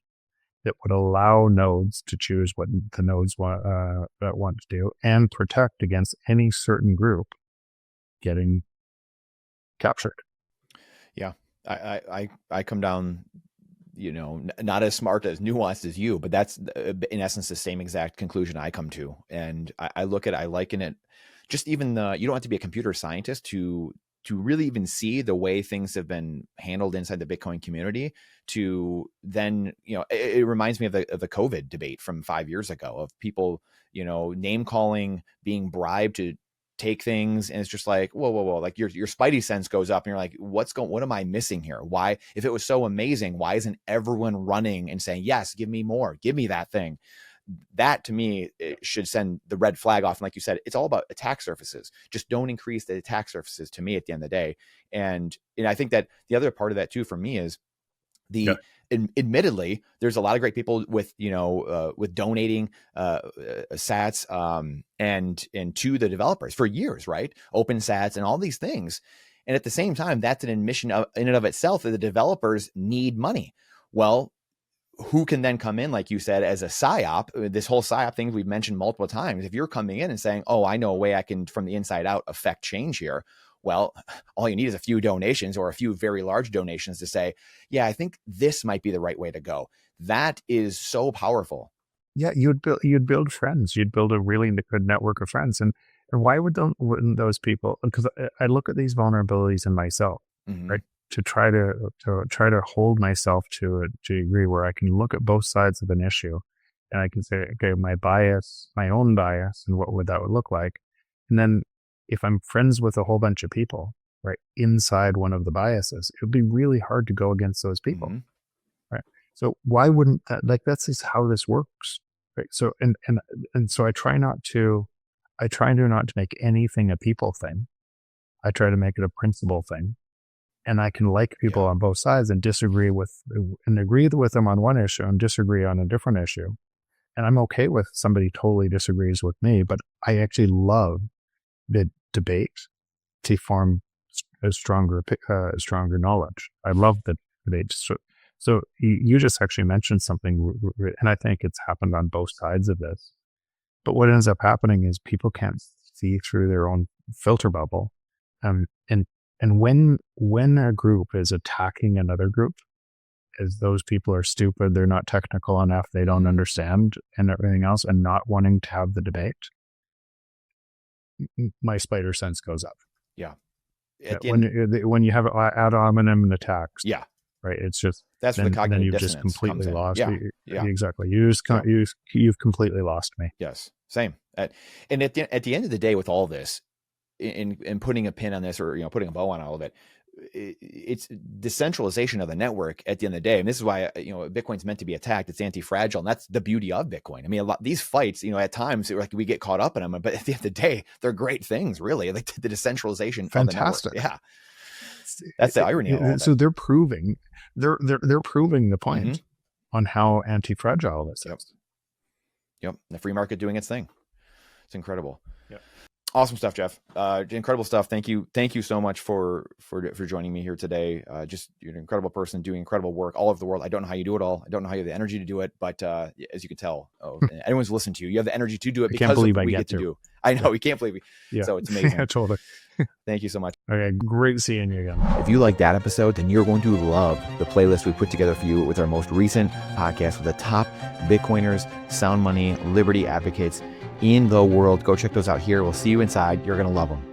that would allow nodes to choose what the nodes want to do and protect against any certain group getting captured. Yeah, I come down, not as smart, as nuanced as you, but that's in essence the same exact conclusion I come to. And I liken it, just even you don't have to be a computer scientist to really even see the way things have been handled inside the Bitcoin community. To then, it reminds me of the COVID debate from 5 years ago, of people, name calling, being bribed to take things, and it's just like, whoa, like your spidey sense goes up and you're like, what am I missing here? Why, if it was so amazing, why isn't everyone running and saying, yes, give me more, give me that thing? That to me, it should send the red flag off. And like you said, it's all about attack surfaces. Just don't increase the attack surfaces, to me, at the end of the day. And I think that the other part of that too, for me, is admittedly, there's a lot of great people with donating sats and to the developers for years, right? Open sats and all these things. And at the same time, that's an admission in and of itself that the developers need money. Well, who can then come in, like you said, as a PSYOP, this whole PSYOP thing we've mentioned multiple times. If you're coming in and saying, oh, I know a way I can, from the inside out, affect change here. Well, all you need is a few donations, or a few very large donations, to say, yeah, I think this might be the right way to go. That is so powerful. Yeah, you'd build friends. You'd build a really good network of friends. And why wouldn't those people? Because I look at these vulnerabilities in myself, right? To try to hold myself to a degree where I can look at both sides of an issue, and I can say, okay, my own bias, and what would that look like? And then if I'm friends with a whole bunch of people, right, inside one of the biases, it would be really hard to go against those people, right? So why wouldn't that? Like, that's just how this works, right? So and so I try not to make anything a people thing. I try to make it a principle thing. And I can like people on both sides and agree with them on one issue and disagree on a different issue. And I'm okay with somebody totally disagrees with me, but I actually love the debate to form a stronger knowledge. I love the debate. So you just actually mentioned something, and I think it's happened on both sides of this. But what ends up happening is people can't see through their own filter bubble. And when a group is attacking another group, as those people are stupid, they're not technical enough, they don't understand, and everything else, and not wanting to have the debate, my spider sense goes up. Yeah. When you have ad hominem attacks. Yeah. Right. It's just, that's where the cognitive then you've dissonance just completely lost. Yeah. Exactly. You've completely lost me. Yes. Same. And at the end of the day, with all this, in putting a pin on this, or putting a bow on all of it, it's decentralization of the network at the end of the day. And this is why Bitcoin's meant to be attacked. It's anti-fragile, and that's the beauty of Bitcoin. I mean, these fights, at times, we get caught up in them, but at the end of the day, they're great things, really. Like the decentralization. Fantastic. Of the network. Yeah, that's the irony of all so that. they're proving the point on how anti-fragile this is. Yep, the free market doing its thing. It's incredible. Yep. Awesome stuff, Jeff. Incredible stuff. Thank you so much for joining me here today. Just, you're an incredible person doing incredible work all over the world. I don't know how you do it all. I don't know how you have the energy to do it, but as you can tell, anyone's listening to you, you have the energy to do it because of what we get to do. I know, we can't believe it. Yeah. So it's amazing. Yeah, totally. Thank you so much. Okay, great seeing you again. If you like that episode, then you're going to love the playlist we put together for you with our most recent podcast with the top Bitcoiners, sound money, liberty advocates in the world. Go check those out here. We'll see you inside. You're going to love them.